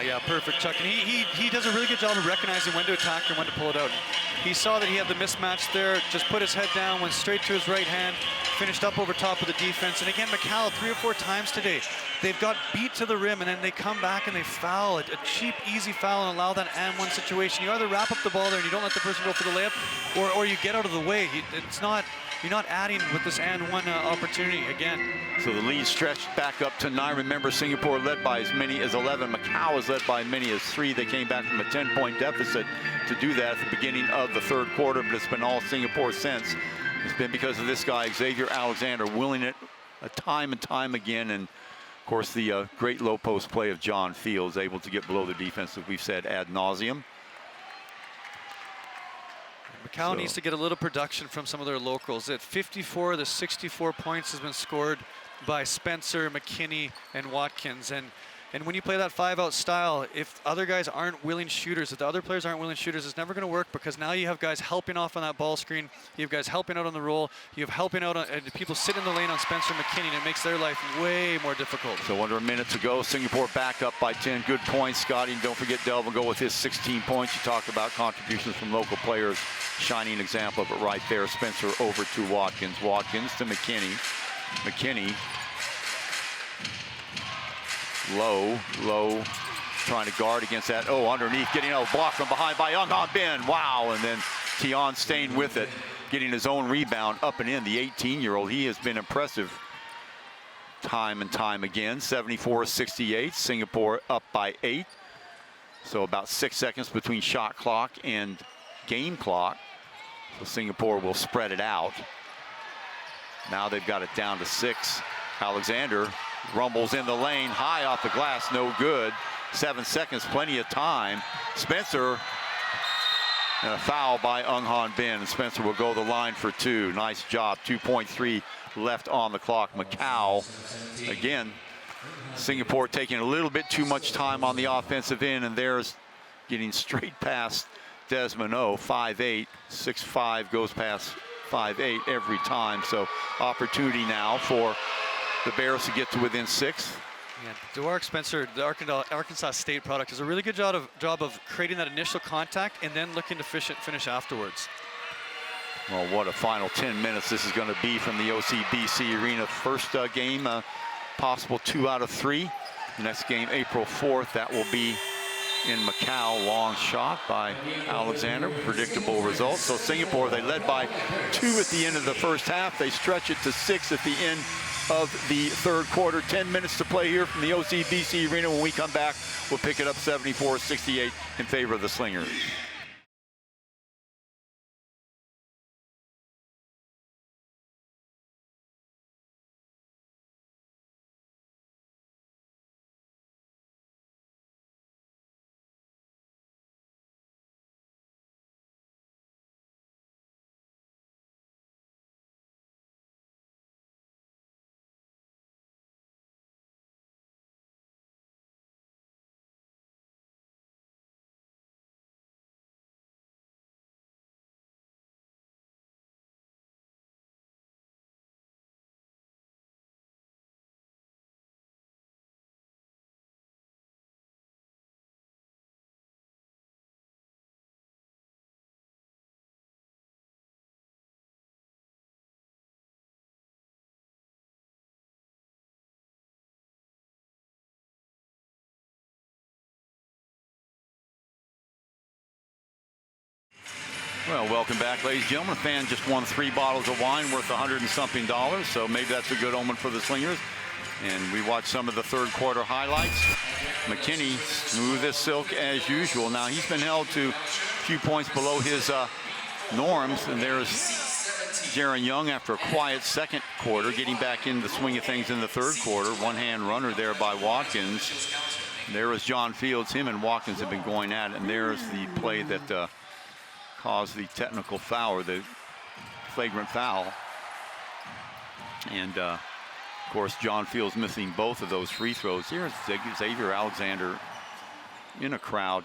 Yeah, perfect, Chuck. And he does a really good job of recognizing when to attack and when to pull it out. He saw that he had the mismatch there, just put his head down, went straight to his right hand, finished up over top of the defense. And again, Macau 3 or 4 times today, they've got beat to the rim, and then they come back and they foul, a cheap, easy foul, and allow that and 1 situation. You either wrap up the ball there and you don't let the person go for the layup, or you get out of the way. You're not adding with this and 1 opportunity again. So the lead stretched back up to 9. Remember, Singapore led by as many as 11. Macau is led by as many as 3. They came back from a 10-point deficit to do that at the beginning of the third quarter, but it's been all Singapore since. It's been because of this guy, Xavier Alexander, willing it time and time again. And of course, the great low post play of John Fields, able to get below the defense, as we've said, ad nauseum. Macau needs to get a little production from some of their locals. At 54, the 64 points has been scored by Spencer, McKinney, and Watkins. And when you play that 5-out style, if other guys aren't willing shooters, if the other players aren't willing shooters, it's never going to work, because now you have guys helping off on that ball screen. You have guys helping out on the roll. You have helping out on people sit in the lane on Spencer, McKinney, and it makes their life way more difficult. So under a minute to go, Singapore back up by 10. Good points, Scotty. And don't forget Delvin Go with his 16 points. You talked about contributions from local players. Shining example of it right there. Spencer over to Watkins. Watkins to McKinney. McKinney. Low, trying to guard against that. Oh, underneath, getting a block from behind by Young on Ben. Wow, and then Tion staying with it, getting his own rebound up and in. The 18-year-old, he has been impressive time and time again. 74-68, Singapore up by 8. So about 6 seconds between shot clock and game clock. So Singapore will spread it out. Now they've got it down to 6. Alexander rumbles in the lane, high off the glass, no good. 7 seconds, plenty of time. Spencer, and a foul by Ung-Han Ben. And Spencer will go the line for 2. Nice job, 2.3 left on the clock. Macau, again, Singapore taking a little bit too much time on the offensive end, and there's getting straight past Desmond O. 5'8", 6'5", goes past 5'8" every time. So opportunity now for the Bears to get to within 6. Yeah, Dewar Spencer, the Arkansas State product, does a really good job of creating that initial contact and then looking to finish afterwards. Well, what a final 10 minutes this is going to be from the OCBC Arena. First game, possible 2 out of 3. The next game, April 4th, that will be in Macau. Long shot by Alexander, predictable result. So Singapore, they led by 2 at the end of the first half. They stretch it to 6 at the end of the third quarter. 10 minutes to play here from the OCBC Arena. When we come back, we'll pick it up 74-68 in favor of the Slingers. Well, welcome back, ladies and gentlemen. A fan just won 3 bottles of wine worth $100 and something, so maybe that's a good omen for the Slingers. And we watched some of the third quarter highlights. McKinney, smooth as silk as usual. Now he's been held to a few points below his norms, and there's Jaron Young after a quiet second quarter, getting back in the swing of things in the third quarter. One-hand runner there by Watkins. There is John Fields. Him and Watkins have been going at it, and there's the play that caused the technical foul, or the flagrant foul. And of course, John Fields missing both of those free throws. Here's Xavier Alexander in a crowd.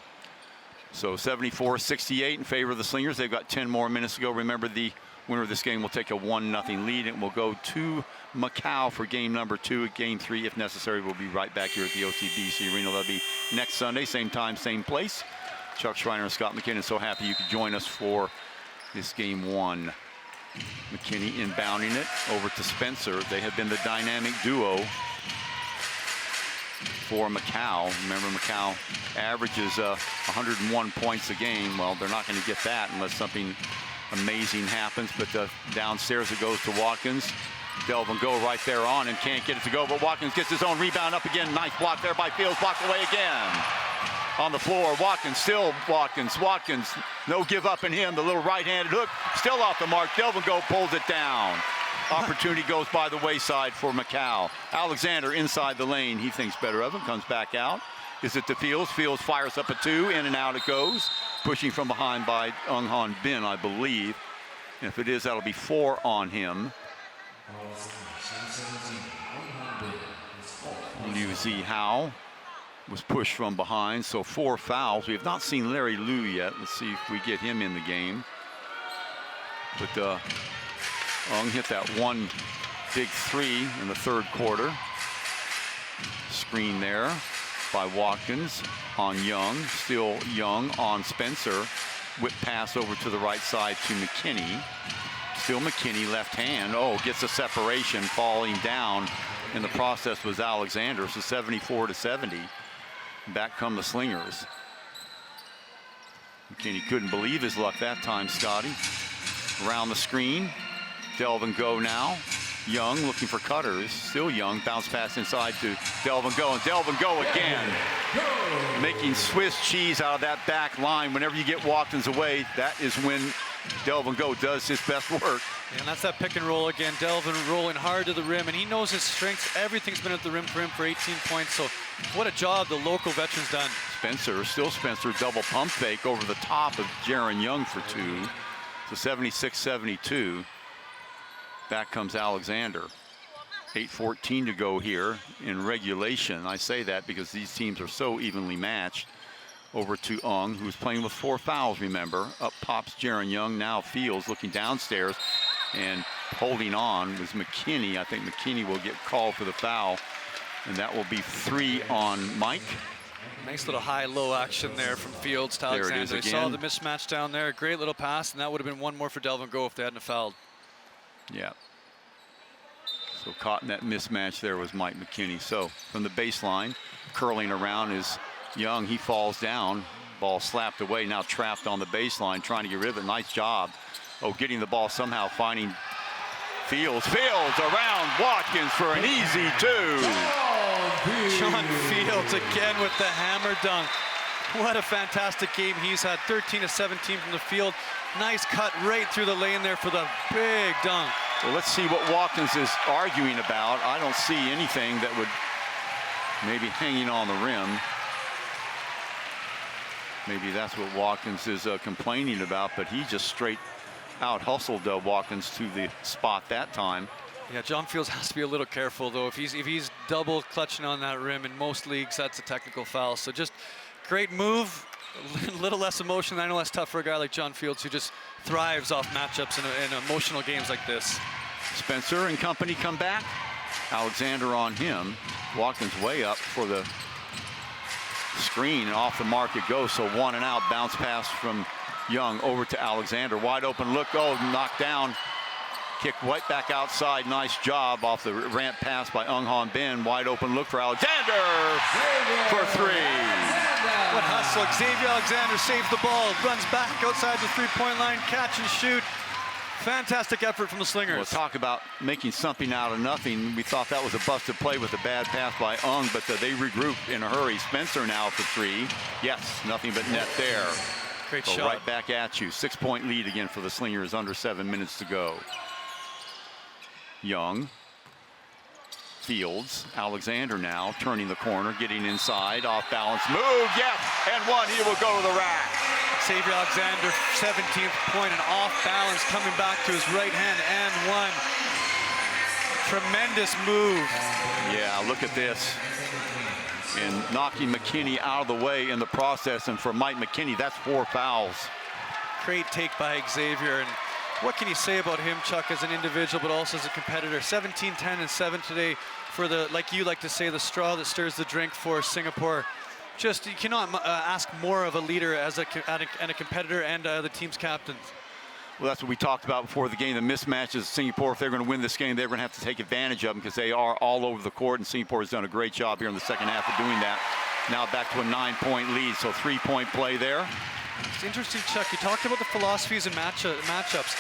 So 74-68 in favor of the Slingers. They've got 10 more minutes to go. Remember, the winner of this game will take a 1-0 lead, and will go to Macau for game number 2. At game 3, if necessary, we'll be right back here at the OCBC Arena. That'll be next Sunday, same time, same place. Chuck Schreiner and Scott McKinnon, so happy you could join us for this game 1. McKinney inbounding it over to Spencer. They have been the dynamic duo for Macau. Remember, Macau averages 101 points a game. Well, they're not going to get that unless something amazing happens. But downstairs it goes to Watkins. Delvin go right there on and can't get it to go. But Watkins gets his own rebound up again. Nice block there by Fields. Blocked away again. On the floor, Watkins, still Watkins, no give up in him, the little right-handed hook, still off the mark. Delvin Go pulls it down. Opportunity goes by the wayside for Macau. Alexander inside the lane, he thinks better of him, comes back out. Is it to Fields? Fields fires up a 2, in and out it goes. Pushing from behind by Ung-Han Ben, I believe. And if it is, that'll be 4 on him. Liu Zihao was pushed from behind, so 4 fouls. We have not seen Larry Liu yet. Let's see if we get him in the game. But Ung hit that one big 3 in the third quarter. Screen there by Watkins on Young. Still Young on Spencer. Whip pass over to the right side to McKinney. Still McKinney, left hand. Oh, gets a separation, falling down. In the process was Alexander, so 74-70. Back come the Slingers. McKinney couldn't believe his luck that time, Scotty. Around the screen, Delvin Go now. Young looking for cutters, still Young, bounce pass inside to Delvin Go, and Delvin Go again. Making Swiss cheese out of that back line. Whenever you get Watkins away, that is when Delvin Go does his best work. And that's that pick and roll again. Delvin rolling hard to the rim, and he knows his strengths. Everything's been at the rim for him for 18 points, so what a job the local veteran's done. Spencer, double pump fake over the top of Jaron Young for 2. So 76-72. Back comes Alexander. 8:14 to go here in regulation. I say that because these teams are so evenly matched. Over to Ung, who's playing with 4 fouls, remember. Up pops Jaron Young, now Fields looking downstairs and holding on was McKinney. I think McKinney will get called for the foul, and that will be 3 on Mike. Nice little high-low action there from Fields to Alexander. There it is They saw again. the mismatch down there. Great little pass, and that would have been 1 more for Delvin Go if they hadn't fouled. Yeah. So caught in that mismatch there was Mike McKinney. So from the baseline, curling around is Young. He falls down. Ball slapped away, now trapped on the baseline, trying to get rid of it. Nice job. Oh, getting the ball somehow, finding Fields. Fields around Watkins for an easy 2. John Fields again with the hammer dunk. What a fantastic game he's had. 13 of 17 from the field. Nice cut right through the lane there for the big dunk. Well, let's see what Watkins is arguing about. I don't see anything that would maybe hanging on the rim. Maybe that's what Watkins is complaining about, but he just straight out hustled Watkins to the spot that time. Yeah, John Fields has to be a little careful though. If he's double clutching on that rim in most leagues, that's a technical foul. So just great move, a little less emotion. I know that's tough for a guy like John Fields who just thrives off matchups in emotional games like this. Spencer and company come back. Alexander on him. Watkins way up for the screen, and off the mark it goes. So 1 and out. Bounce pass from Young over to Alexander. Wide open look. Oh, knocked down. Kick right back outside. Nice job off the ramp pass by Ung Han Bin. Wide open look for Alexander for 3. What hustle. Xavier Alexander saves the ball, runs back outside the 3-point line, catch and shoot. Fantastic effort from the Slingers. Well, talk about making something out of nothing. We thought that was a busted play with a bad pass by Ung, but they regroup in a hurry. Spencer now for 3. Yes, nothing but net there. Great So shot. right back at you. 6-point lead again for the Slingers, under 7 minutes to go. Young. Fields. Alexander now turning the corner, getting inside, off balance move. Yes, and 1. He will go to the rack. Xavier Alexander, 17th point, and off balance, coming back to his right hand and 1. Tremendous move. Yeah, look at this. And knocking McKinney out of the way in the process. And for Mike McKinney, that's 4 fouls. Great take by Xavier. And what can you say about him, Chuck, as an individual, but also as a competitor? 17, 10, and 7 today for the, like you like to say, the straw that stirs the drink for Singapore. Just, you cannot ask more of a leader as a competitor and the team's captain. Well, that's what we talked about before the game. The mismatches, Singapore, if they're going to win this game, they're going to have to take advantage of them because they are all over the court, and Singapore has done a great job here in the second half of doing that. Now back to a 9-point lead, so 3-point play there. It's interesting, Chuck. You talked about the philosophies and matchups.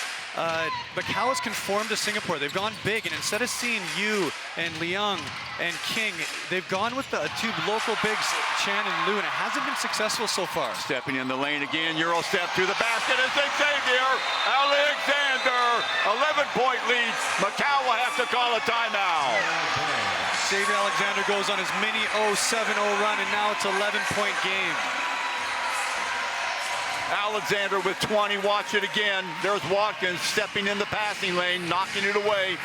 Macau has conformed to Singapore. They've gone big, and instead of seeing Yu and Leung and King, they've gone with the 2 local bigs, Chan and Liu, and it hasn't been successful so far. Stepping in the lane again, Euro step to the basket, and Xavier Alexander, 11-point lead. Macau will have to call a timeout. Xavier Alexander goes on his mini 0-7-0 run, and now it's an 11-point game. Alexander with 20, watch it again. There's Watkins stepping in the passing lane, knocking it away.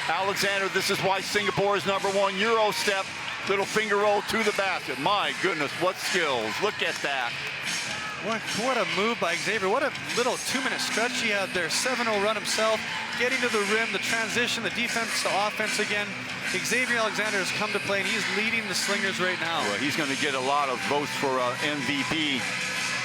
Alexander, this is why Singapore is #1. Euro step, little finger roll to the basket. My goodness, what skills. Look at that. What a move by Xavier. What a little 2-minute stretch he had there. 7-0 run himself, getting to the rim, the transition, the defense to offense again. Xavier Alexander has come to play, and he's leading the Slingers right now. Well, he's going to get a lot of votes for MVP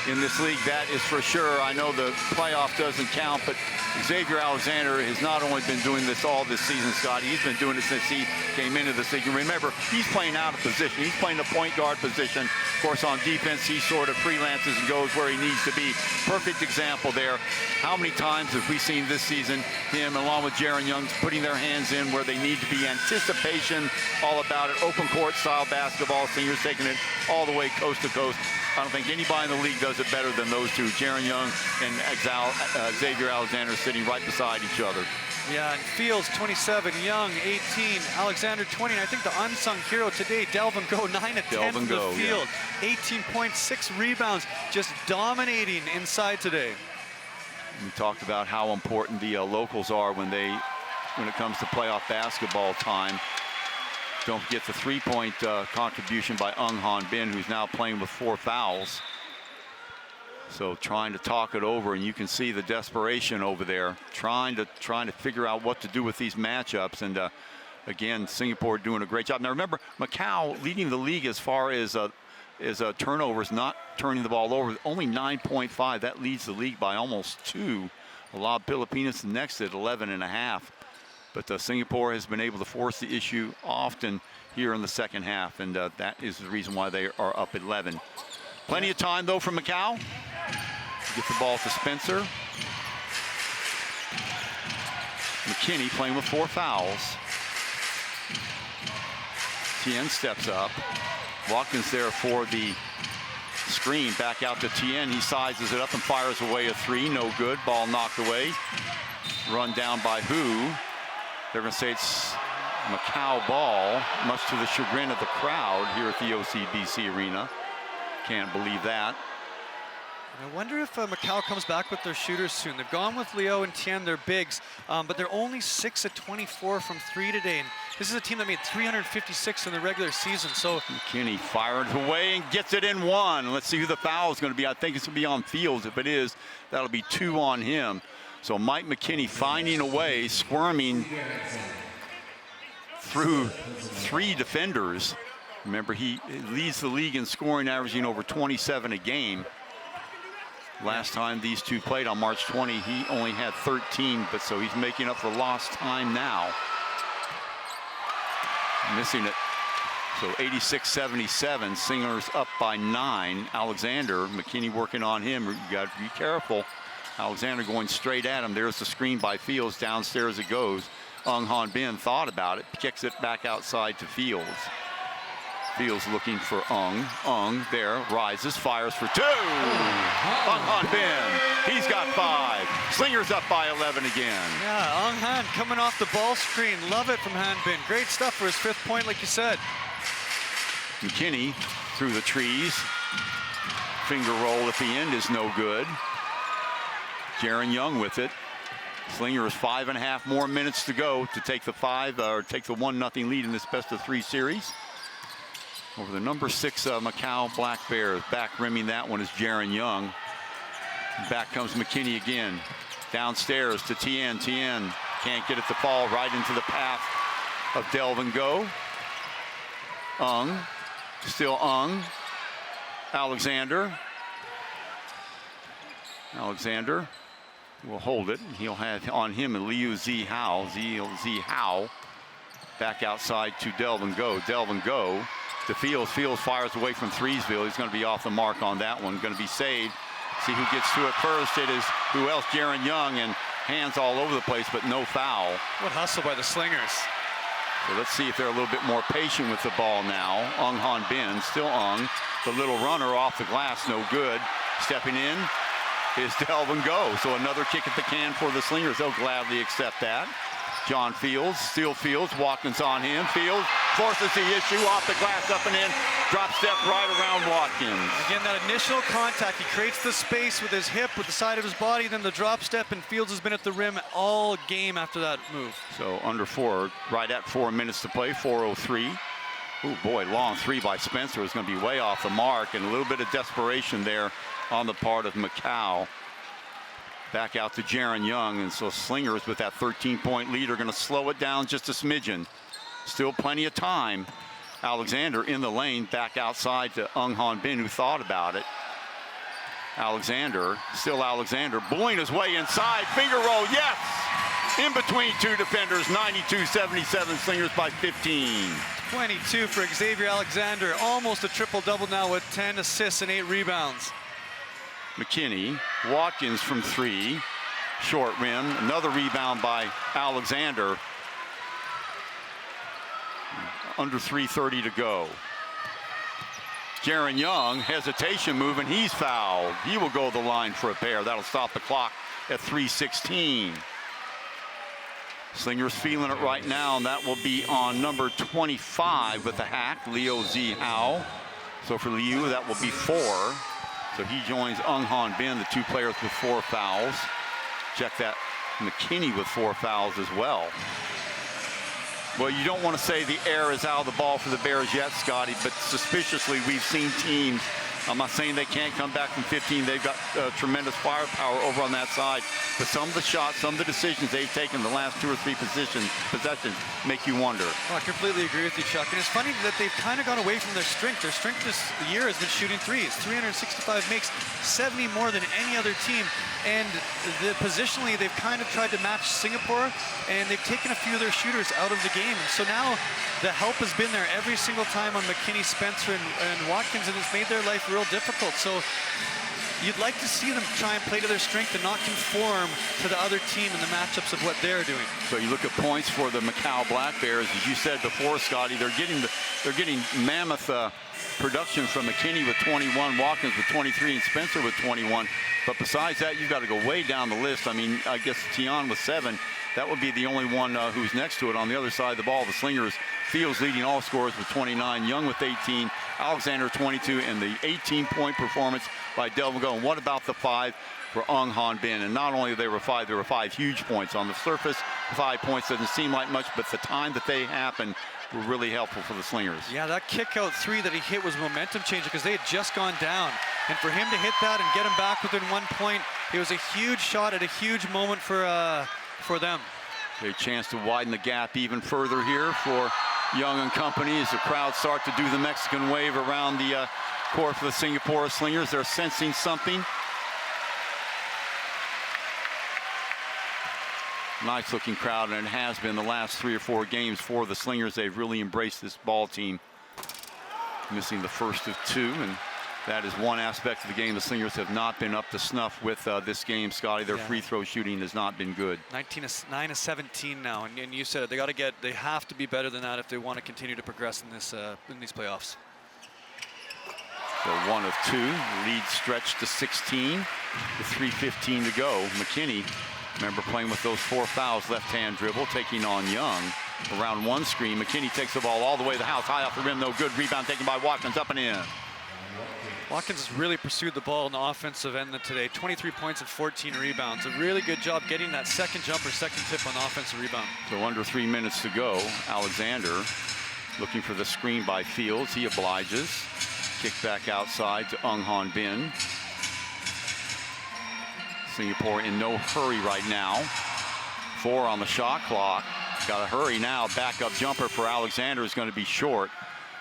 in this league, that is for sure. I know the playoff doesn't count, but Xavier Alexander has not only been doing this all this season, Scotty, he's been doing it since he came into this league. And remember, he's playing out of position. He's playing the point guard position. Of course, on defense, he sort of freelances and goes where he needs to be. Perfect example there. How many times have we seen this season him, along with Jaron Young, putting their hands in where they need to be? Anticipation, all about it. Open court style basketball. Seniors taking it all the way coast to coast. I don't think anybody in the league does it better than those two, Jaron Young and Xavier Alexander, sitting right beside each other. Yeah, and Fields 27, Young 18, Alexander 20. And I think the unsung hero today, Delvin Go, 9 of 10 from the field, yeah. 18.6 rebounds, just dominating inside today. We talked about how important the locals are when it comes to playoff basketball time. Don't forget the three-point contribution by Ung Han Bin, who's now playing with 4 fouls. So trying to talk it over, and you can see the desperation over there, trying to figure out what to do with these matchups. And again, Singapore doing a great job. Now remember, Macau leading the league as far as turnovers, not turning the ball over, only 9.5. That leads the league by almost 2. Alab Pilipinas next at 11.5. But Singapore has been able to force the issue often here in the second half, and that is the reason why they are up 11. Plenty of time, though, for Macau. Get the ball to Spencer. McKinney playing with 4 fouls. Tien steps up. Watkins there for the screen. Back out to Tien. He sizes it up and fires away a 3. No good. Ball knocked away. Run down by Hu. They're going to say it's Macau ball, much to the chagrin of the crowd here at the OCBC Arena. Can't believe that. I wonder if Macau comes back with their shooters soon. They've gone with Leo and Tien, their bigs, but they're only 6 of 24 from 3 today. And this is a team that made 356 in the regular season. So McKinney fires away and gets it in 1. Let's see who the foul is going to be. I think it's going to be on Fields. If it is, that'll be 2 on him. So Mike McKinney finding a way, squirming through 3 defenders. Remember, he leads the league in scoring, averaging over 27 a game. Last time these two played on March 20, he only had 13, but so he's making up for lost time now. Missing it. So 86-77, Slingers up by 9. Alexander, McKinney working on him. You got to be careful. Alexander going straight at him. There's the screen by Fields. Downstairs it goes. Ung Han Bin thought about it, kicks it back outside to Fields. Fields looking for Ung. Ung there, rises, fires for 2. Ung Han Bin, he's got 5. Slingers up by 11 again. Yeah, Ung Han coming off the ball screen. Love it from Han Bin. Great stuff for his 5th point, like you said. McKinney through the trees. Finger roll at the end is no good. Jaron Young with it. Slingers 5.5 more minutes to go to take the 1-0 lead in this best-of-3 series over the number 6 Macau Black Bears. Back rimming that one is Jaron Young. Back comes McKinney again. Downstairs to Tien. Tien can't get it to fall right into the path of Delvin Go. Ung, still Ung. Alexander will hold it. He'll have on him and Liu Zihao. Zihao back outside to Delvin Go. Delvin Go to Fields. Fields fires away from Threesville. He's going to be off the mark on that one. Going to be saved. See who gets to it first. It is who else? Jaron Young, and hands all over the place, but no foul. What hustle by the Slingers. So let's see if they're a little bit more patient with the ball now. Ung Han Bin, still Ung. The little runner off the glass, no good. Stepping in is Delvin Go. So another kick at the can for the Slingers. They'll gladly accept that. John Fields, still Fields, Watkins on him. Fields forces the issue off the glass, up and in. Drop step right around Watkins. Again, that initial contact, he creates the space with his hip, with the side of his body, then the drop step, and Fields has been at the rim all game after that move. So under 4, right at 4 minutes to play, 4:03. Oh boy, long 3 by Spencer is going to be way off the mark, and a little bit of desperation there on the part of Macau. Back out to Jaron Young, and so Slingers with that 13-point lead are going to slow it down just a smidgen. Still plenty of time. Alexander in the lane, back outside to Ung Han Bin, who thought about it. Alexander, still Alexander, bullying his way inside, finger roll, yes! In between two defenders, 92-77, Slingers by 15. 22 for Xavier Alexander, almost a triple-double now with 10 assists and 8 rebounds. McKinney, Watkins from 3, short rim, another rebound by Alexander. Under 3:30 to go. Jaron Young, hesitation move, and he's fouled. He will go the line for a pair. That'll stop the clock at 3:16. Slingers feeling it right now, and that will be on number 25 with the hack, Leo Z. Howe. So for Liu, that will be 4. So he joins Ung-Han Bin, the 2 players with 4 fouls. Check that, McKinney with 4 fouls as well. Well, you don't want to say the air is out of the ball for the Bears yet, Scotty, but suspiciously we've seen teams, I'm not saying they can't come back from 15. They've got tremendous firepower over on that side. But some of the shots, some of the decisions they've taken the last 2 or 3 possessions make you wonder. Oh, I completely agree with you, Chuck. And it's funny that they've kind of gone away from their strength. Their strength this year has been shooting threes. 365 makes, 70 more than any other team. And positionally, they've kind of tried to match Singapore, and they've taken a few of their shooters out of the game. And so now the help has been there every single time on McKinney, Spencer, and Watkins, and it's made their life real difficult. So you'd like to see them try and play to their strength and not conform to the other team in the matchups of what they're doing. So you look at points for the Macau Black Bears, as you said before, Scotty, they're getting mammoth production from McKinney with 21, Watkins with 23, and Spencer with 21. But besides that, you've got to go way down the list. I mean, I guess Tian with 7. That would be the only one who's next to it. On the other side of the ball, the Slingers, Fields leading all scorers with 29, Young with 18, Alexander 22, and the 18-point performance by Delvin Go. And what about the 5 for Ung-Han Bin? And not only there were 5 huge points. On the surface, 5 points doesn't seem like much, but the time that they happened were really helpful for the Slingers. Yeah, that kick-out 3 that he hit was momentum changer because they had just gone down. And for him to hit that and get him back within 1 point, it was a huge shot at a huge moment for them. A chance to widen the gap even further here for Young and company as the crowd start to do the Mexican wave around the court for the Singapore Slingers. They're sensing something. Nice looking crowd, and it has been the last 3 or 4 games for the Slingers. They've really embraced this ball team. Missing the first of 2, and that is one aspect of the game. The Slingers have not been up to snuff with this game, Scotty. Their free throw shooting has not been good. 9 of 17 now, and you said it. They have to be better than that if they want to continue to progress in these playoffs. So 1 of 2, lead stretched to 16 with 3:15 to go. McKinney, remember playing with those 4 fouls, left-hand dribble, taking on Young. Around one screen, McKinney takes the ball all the way to the house, high off the rim, no good. Rebound taken by Watkins, up and in. Watkins has really pursued the ball on the offensive end today. 23 points and 14 rebounds. A really good job getting that second jumper, second tip on the offensive rebound. So under 3 minutes to go. Alexander looking for the screen by Fields. He obliges. Kick back outside to Ung-Han Bin. Singapore in no hurry right now. 4 on the shot clock. Got to hurry now. Backup jumper for Alexander is going to be short.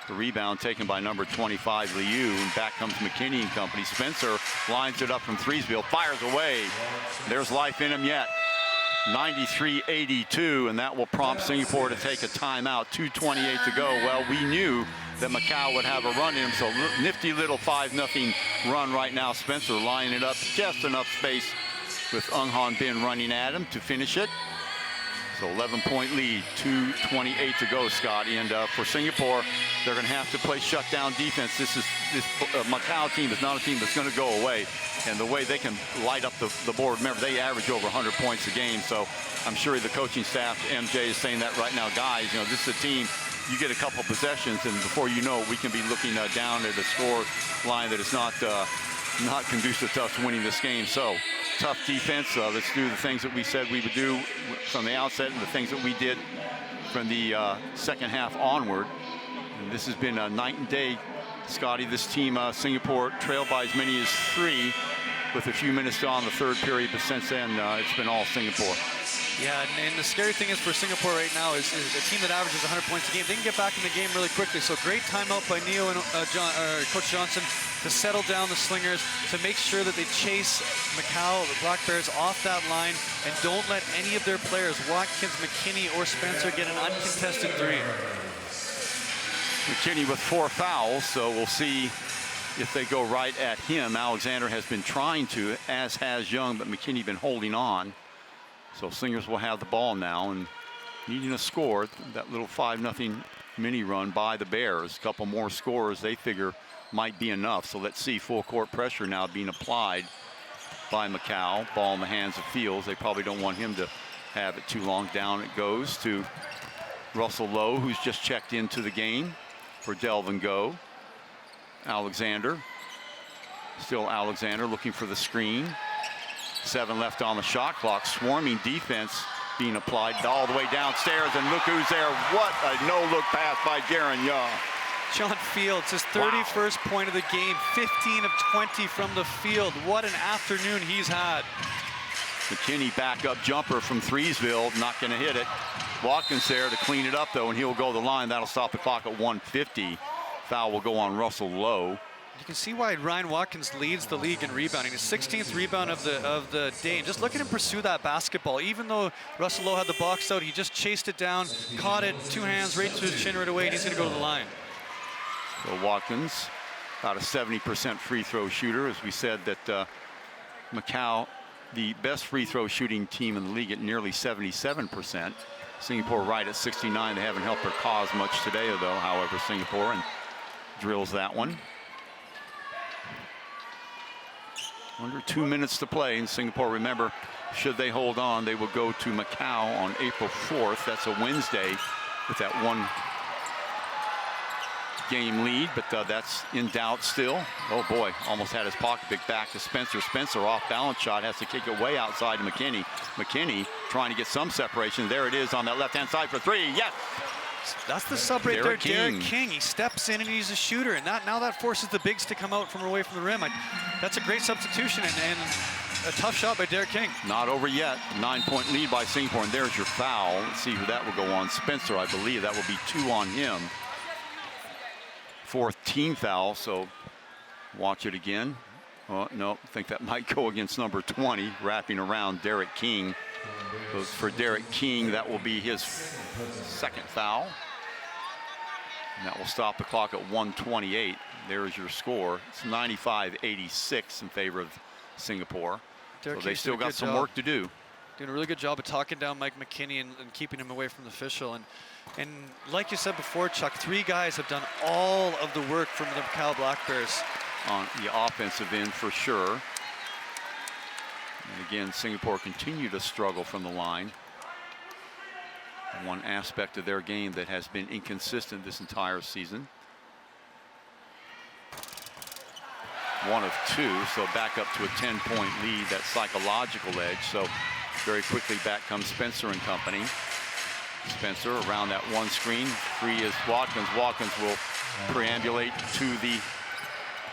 The rebound taken by number 25, Liu, and back comes McKinney and company. Spencer lines it up from Threesville, fires away. There's life in him yet. 93-82, and that will prompt Singapore to take a timeout. 2:28 to go. Well, we knew that Macau would have a run in, so nifty little 5-0 run right now. Spencer lining it up, just enough space with Ung-Han Bin running at him to finish it. So 11-point lead, 2:28 to go, Scotty. And for Singapore, they're going to have to play shutdown defense. This Macau team is not a team that's going to go away. And the way they can light up the board, remember, they average over 100 points a game. So I'm sure the coaching staff, MJ, is saying that right now, guys, this is a team, you get a couple possessions, and before you know it, we can be looking down at a score line that is not conducive to us winning this game. So tough defense. Let's do the things that we said we would do from the outset, and the things that we did from the second half onward. And this has been a night and day, Scotty. This team, Singapore, trailed by as many as 3 with a few minutes on the third period, but since then it's been all Singapore. Yeah, and the scary thing is for Singapore right now is a team that averages 100 points a game. They can get back in the game really quickly. So great timeout by Neo and Coach Johnson. to settle down the Slingers, to make sure that they chase Macau, the Black Bears, off that line, and don't let any of their players, Watkins, McKinney, or Spencer, get an uncontested three. McKinney with 4 fouls, so we'll see if they go right at him. Alexander has been trying to, as has Young, but McKinney been holding on. So Slingers will have the ball now and needing a score. That little 5-0 mini run by the Bears. A couple more scores they figure might be enough. So let's see, full court pressure now being applied by Macau. Ball in the hands of Fields. They probably don't want him to have it too long. Down it goes to Russell Lowe, who's just checked into the game for Delvin Go. Alexander, still Alexander looking for the screen. 7 left on the shot clock. Swarming defense being applied all the way downstairs, and look who's there. What a no-look pass by Jaron Young. John Fields, his 31st point of the game, 15 of 20 from the field. What an afternoon he's had. McKinney backup jumper from Threesville, not going to hit it. Watkins there to clean it up though, and he'll go to the line. That'll stop the clock at 1:50. Foul will go on Russell Lowe. You can see why Ryan Watkins leads the league in rebounding. His 16th rebound of the day. And just look at him pursue that basketball. Even though Russell Lowe had the box out, he just chased it down, caught it, 2 hands right to his chin right away, and he's going to go to the line. So Watkins, about a 70% free throw shooter. As we said that Macau, the best free throw shooting team in the league at nearly 77%. Singapore right at 69. They haven't helped their cause much today though, however, Singapore, and drills that one. Under 2 minutes to play in Singapore. Remember, should they hold on, they will go to Macau on April 4th. That's a Wednesday with that 1 game lead, but that's in doubt still. Oh boy, almost had his pocket picked back to Spencer. Spencer off balance shot, has to kick it way outside to McKinney. McKinney trying to get some separation. There it is on that left-hand side for 3. Yes! That's the sub right there, Derek King. He steps in and he's a shooter, and now that forces the bigs to come out from away from the rim. That's a great substitution and a tough shot by Derek King. Not over yet. 9-point lead by Singapore, and there's your foul. Let's see who that will go on. Spencer, I believe. That will be 2 on him. 4th team foul, so watch it again. Oh, no, I think that might go against number 20, wrapping around Derek King. So for Derek King, that will be his 2nd foul. And that will stop the clock at 1:28. There's your score. It's 95-86 in favor of Singapore. Derek So they still got some work to do. Doing a really good job of talking down Mike McKinney and keeping him away from the official. And like you said before, Chuck, 3 guys have done all of the work from the Macau Black Bears. On the offensive end for sure. And again, Singapore continue to struggle from the line. One aspect of their game that has been inconsistent this entire season. 1 of 2, so back up to a 10-point lead, that psychological edge. So very quickly back comes Spencer and company. Spencer around that 1 screen. 3 is Watkins. Watkins will preambulate to the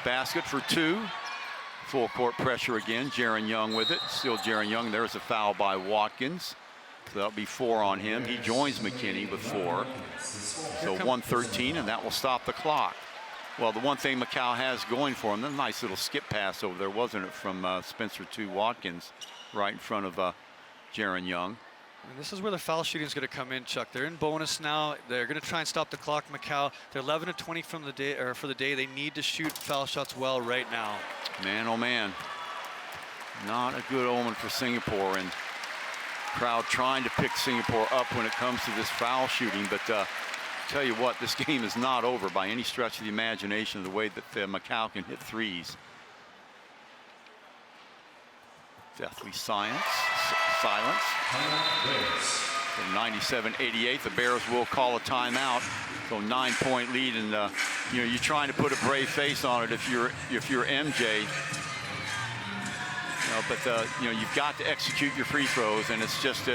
basket for 2. Full court pressure again. Jaron Young with it. Still Jaron Young. There's a foul by Watkins. So that'll be 4 on him. He joins McKinney with 4. So 1:13, and that will stop the clock. Well, the one thing Macau has going for him, a nice little skip pass over there, wasn't it, from Spencer to Watkins, right in front of Jaron Young. And this is where the foul shooting is going to come in, Chuck. They're in bonus now. They're going to try and stop the clock, Macau. They're 11 of 20 from the day, or for the day. They need to shoot foul shots well right now. Man, oh man, not a good omen for Singapore, and crowd trying to pick Singapore up when it comes to this foul shooting. But tell you what, this game is not over by any stretch of the imagination, the way that Macau can hit threes. Deathly silence. From 97-88, the Bears will call a timeout. So 9-point lead, and you know, you're trying to put a brave face on it if you're MJ. But you know, you've got to execute your free throws, and it's just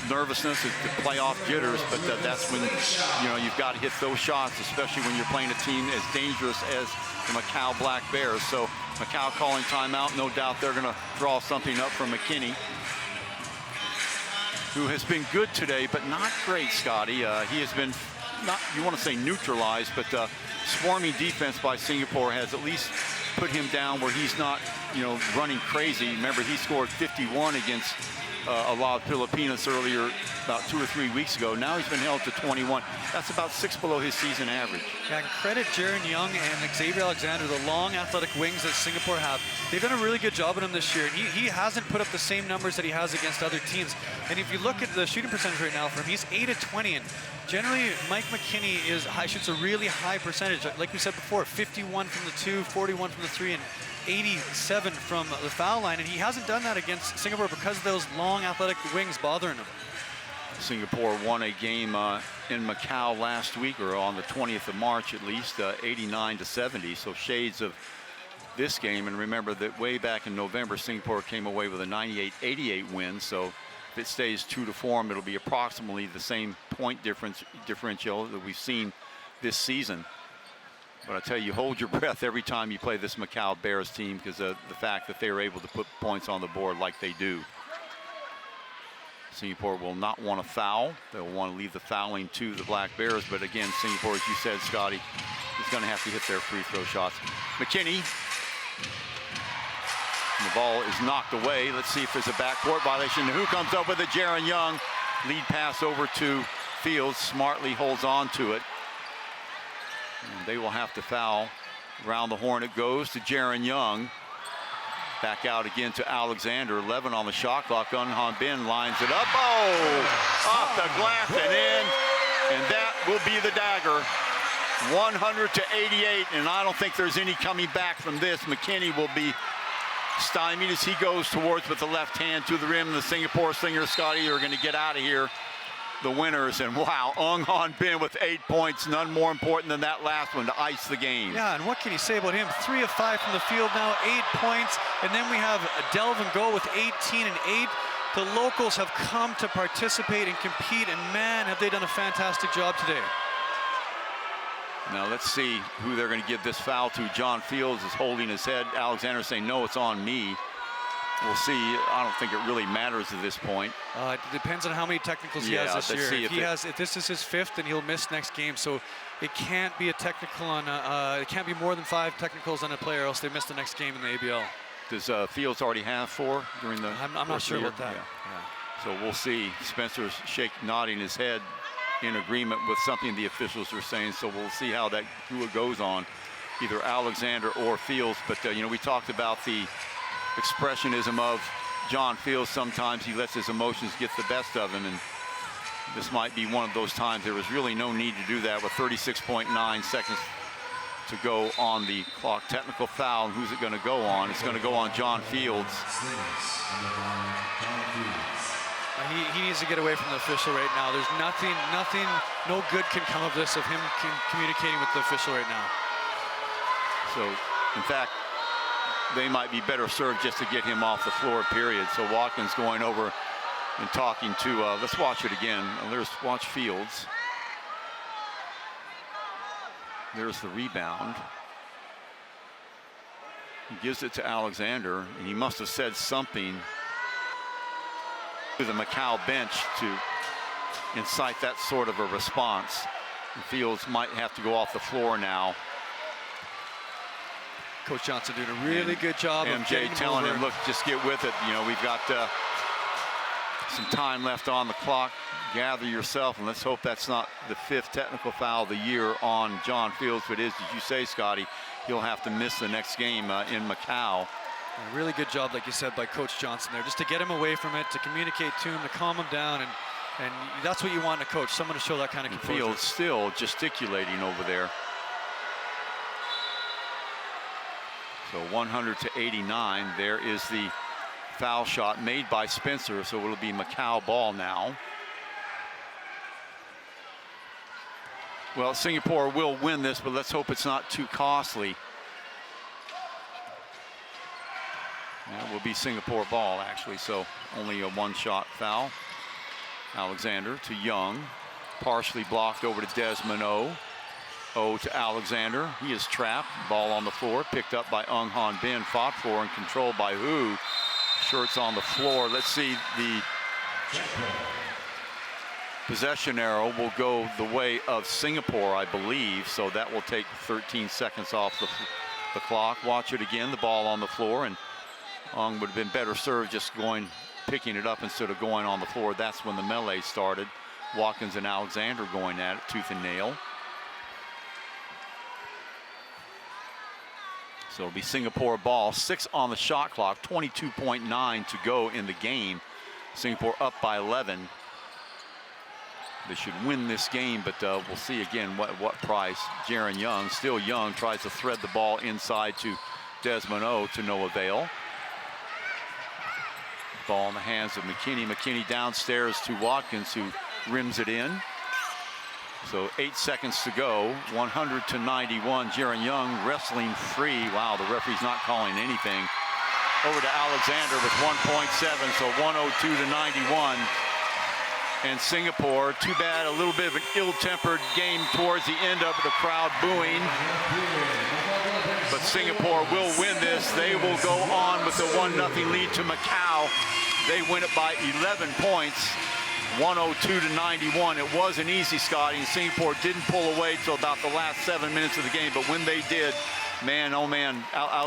nervousness, it's the playoff jitters. But that's when you know you've got to hit those shots, especially when you're playing a team as dangerous as the Macau Black Bears. So Macau calling timeout. No doubt they're going to draw something up from McKinney, who has been good today, but not great, Scotty. He has been, not, you want to say neutralized, but swarming defense by Singapore has at least put him down where he's not, running crazy. Remember, he scored 51 against Alab, Pilipinas earlier, about 2 or 3 weeks ago. Now he's been held to 21. That's about 6 below his season average. Yeah, and credit Jaron Young and Xavier Alexander, the long athletic wings that Singapore have. They've done a really good job on him this year. He hasn't put up the same numbers that he has against other teams. And if you look at the shooting percentage right now for him, he's 8 of 20. And generally, Mike McKinney shoots a really high percentage. Like we said before, 51 from the 2, 41 from the 3, and 87 from the foul line. And he hasn't done that against Singapore because of those long athletic wings bothering him. Singapore won a game in Macau last week, or on the 20th of March at least, 89-70. So shades of this game. And remember that way back in November, Singapore came away with a 98-88 win. So if it stays true to form, it'll be approximately the same point differential that we've seen this season. But I tell you, hold your breath every time you play this Macau Bears team, because of the fact that they are able to put points on the board like they do. Singapore will not want to foul. They'll want to leave the fouling to the Black Bears. But again, Singapore, as you said, Scotty, is going to have to hit their free throw shots. McKinney. And the ball is knocked away. Let's see if there's a backcourt violation. Who comes up with it? Jaron Young. Lead pass over to Fields. Smartly holds on to it. And they will have to foul. Around the horn it goes to Jaron Young. Back out again to Alexander. 11 on the shot clock. Han Bin lines it up. Oh! Off the glass and in. And that will be the dagger. 100-88. And I don't think there's any coming back from this. McKinney will be stymied as he goes towards with the left hand to the rim. The Singapore Slingers, Scotty, are going to get out of here. The winners, and wow, Han Bin with 8 points, none more important than that last one to ice the game. Yeah, and what can you say about him? 3 of 5 from the field now, 8 points, and then we have Delvin Go with 18 and 8. The locals have come to participate and compete, and man, have they done a fantastic job today. Now let's see who they're going to give this foul to. John Fields is holding his head. Alexander saying, no, it's on me. We'll see. I don't think it really matters at this point. It depends on how many technicals he has this year. If this is his 5th, then he'll miss next game. So it can't be a technical on. It can't be more than 5 technicals on a player, else they miss the next game in the ABL. Does Fields already have 4 during the? I'm not sure about that. Yeah. So we'll see. Spencer's nodding his head in agreement with something the officials are saying. So we'll see who it goes on, either Alexander or Fields. But we talked about the expressionism of John Fields. Sometimes he lets his emotions get the best of him, and this might be one of those times. There was really no need to do that with 36.9 seconds to go on the clock. Technical foul, and who's it going to go on? It's going to go on John Fields. He needs to get away from the official right now. There's nothing, no good can come of this, of him communicating with the official right now. So, in fact, they might be better served just to get him off the floor, period. So Watkins going over and talking to, let's watch it again. Watch Fields. There's the rebound. He gives it to Alexander, and he must have said something to the Macau bench to incite that sort of a response. And Fields might have to go off the floor now. Coach Johnson doing a really good job. MJ telling him, look, just get with it. We've got some time left on the clock. Gather yourself, and let's hope that's not the 5th technical foul of the year on John Fields. But it is, as you say, Scotty, he'll have to miss the next game in Macau. A really good job, like you said, by Coach Johnson there, just to get him away from it, to communicate to him, to calm him down, and that's what you want in a coach, someone to show that kind of composure. Fields still gesticulating over there. So 100-89. There is the foul shot made by Spencer, so it'll be Macau ball now. Well, Singapore will win this, but let's hope it's not too costly. That will be Singapore ball, actually, so only a 1-shot foul. Alexander to Young, partially blocked over to Desmond O. O to Alexander. He is trapped. Ball on the floor, picked up by Han Bin, fought for and controlled by Hu. Shirts on the floor. Let's see, the possession arrow will go the way of Singapore, I believe. So that will take 13 seconds off the the clock. Watch it again, the ball on the floor, and Ong would have been better served just picking it up instead of going on the floor. That's when the melee started. Watkins and Alexander going at it tooth and nail. So it'll be Singapore ball. 6 on the shot clock, 22.9 to go in the game. Singapore up by 11. They should win this game, but we'll see again what price. Jaron Young, still young, tries to thread the ball inside to Desmond O to no avail. Ball in the hands of McKinney. McKinney downstairs to Watkins, who rims it in. So 8 seconds to go. 100 to 91. Jaron Young wrestling free. Wow, the referee's not calling anything. Over to Alexander with 1.7, so 102 to 91. And Singapore, too bad, a little bit of an ill-tempered game towards the end of the crowd booing. But Singapore will win this. They will go on with the 1-0 lead to Macau. They win it by 11 points, 102 to 91. It wasn't easy, Scotty, and Singapore didn't pull away till about the last 7 minutes of the game. But when they did, man, oh man,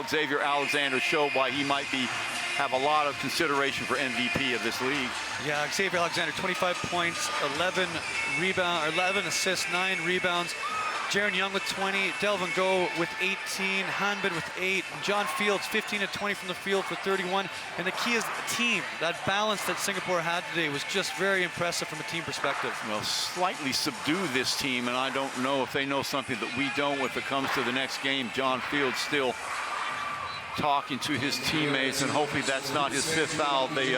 Xavier Alexander showed why he might have a lot of consideration for MVP of this league. Yeah, Xavier Alexander, 25 points, 11 assists, 9 rebounds. Jaron Young with 20, Delvin Go with 18, Hanbin with 8, John Fields 15 to 20 from the field for 31. And the key is the team. That balance that Singapore had today was just very impressive from a team perspective. Well, slightly subdue this team, and I don't know if they know something that we don't if it comes to the next game. John Fields still talking to his teammates, and hopefully that's not his 5th foul. They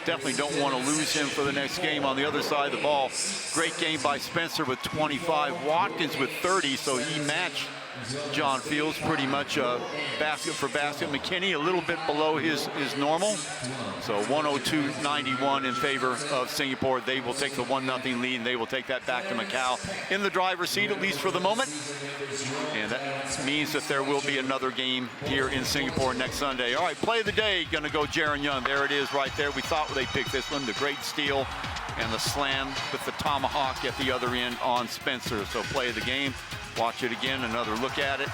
definitely don't want to lose him for the next game. On the other side of the ball, great game by Spencer with 25, Watkins with 30, so he matched John Fields pretty much basket for basket. McKinney a little bit below his normal. So 102-91 in favor of Singapore. They will take the 1-0 lead, and they will take that back to Macau in the driver's seat, at least for the moment. And that means that there will be another game here in Singapore next Sunday. All right, play of the day, gonna go Jaron Young. There it is right there. We thought they picked this one, the great steal and the slam with the tomahawk at the other end on Spencer. So play of the game. Watch it again, another look at it.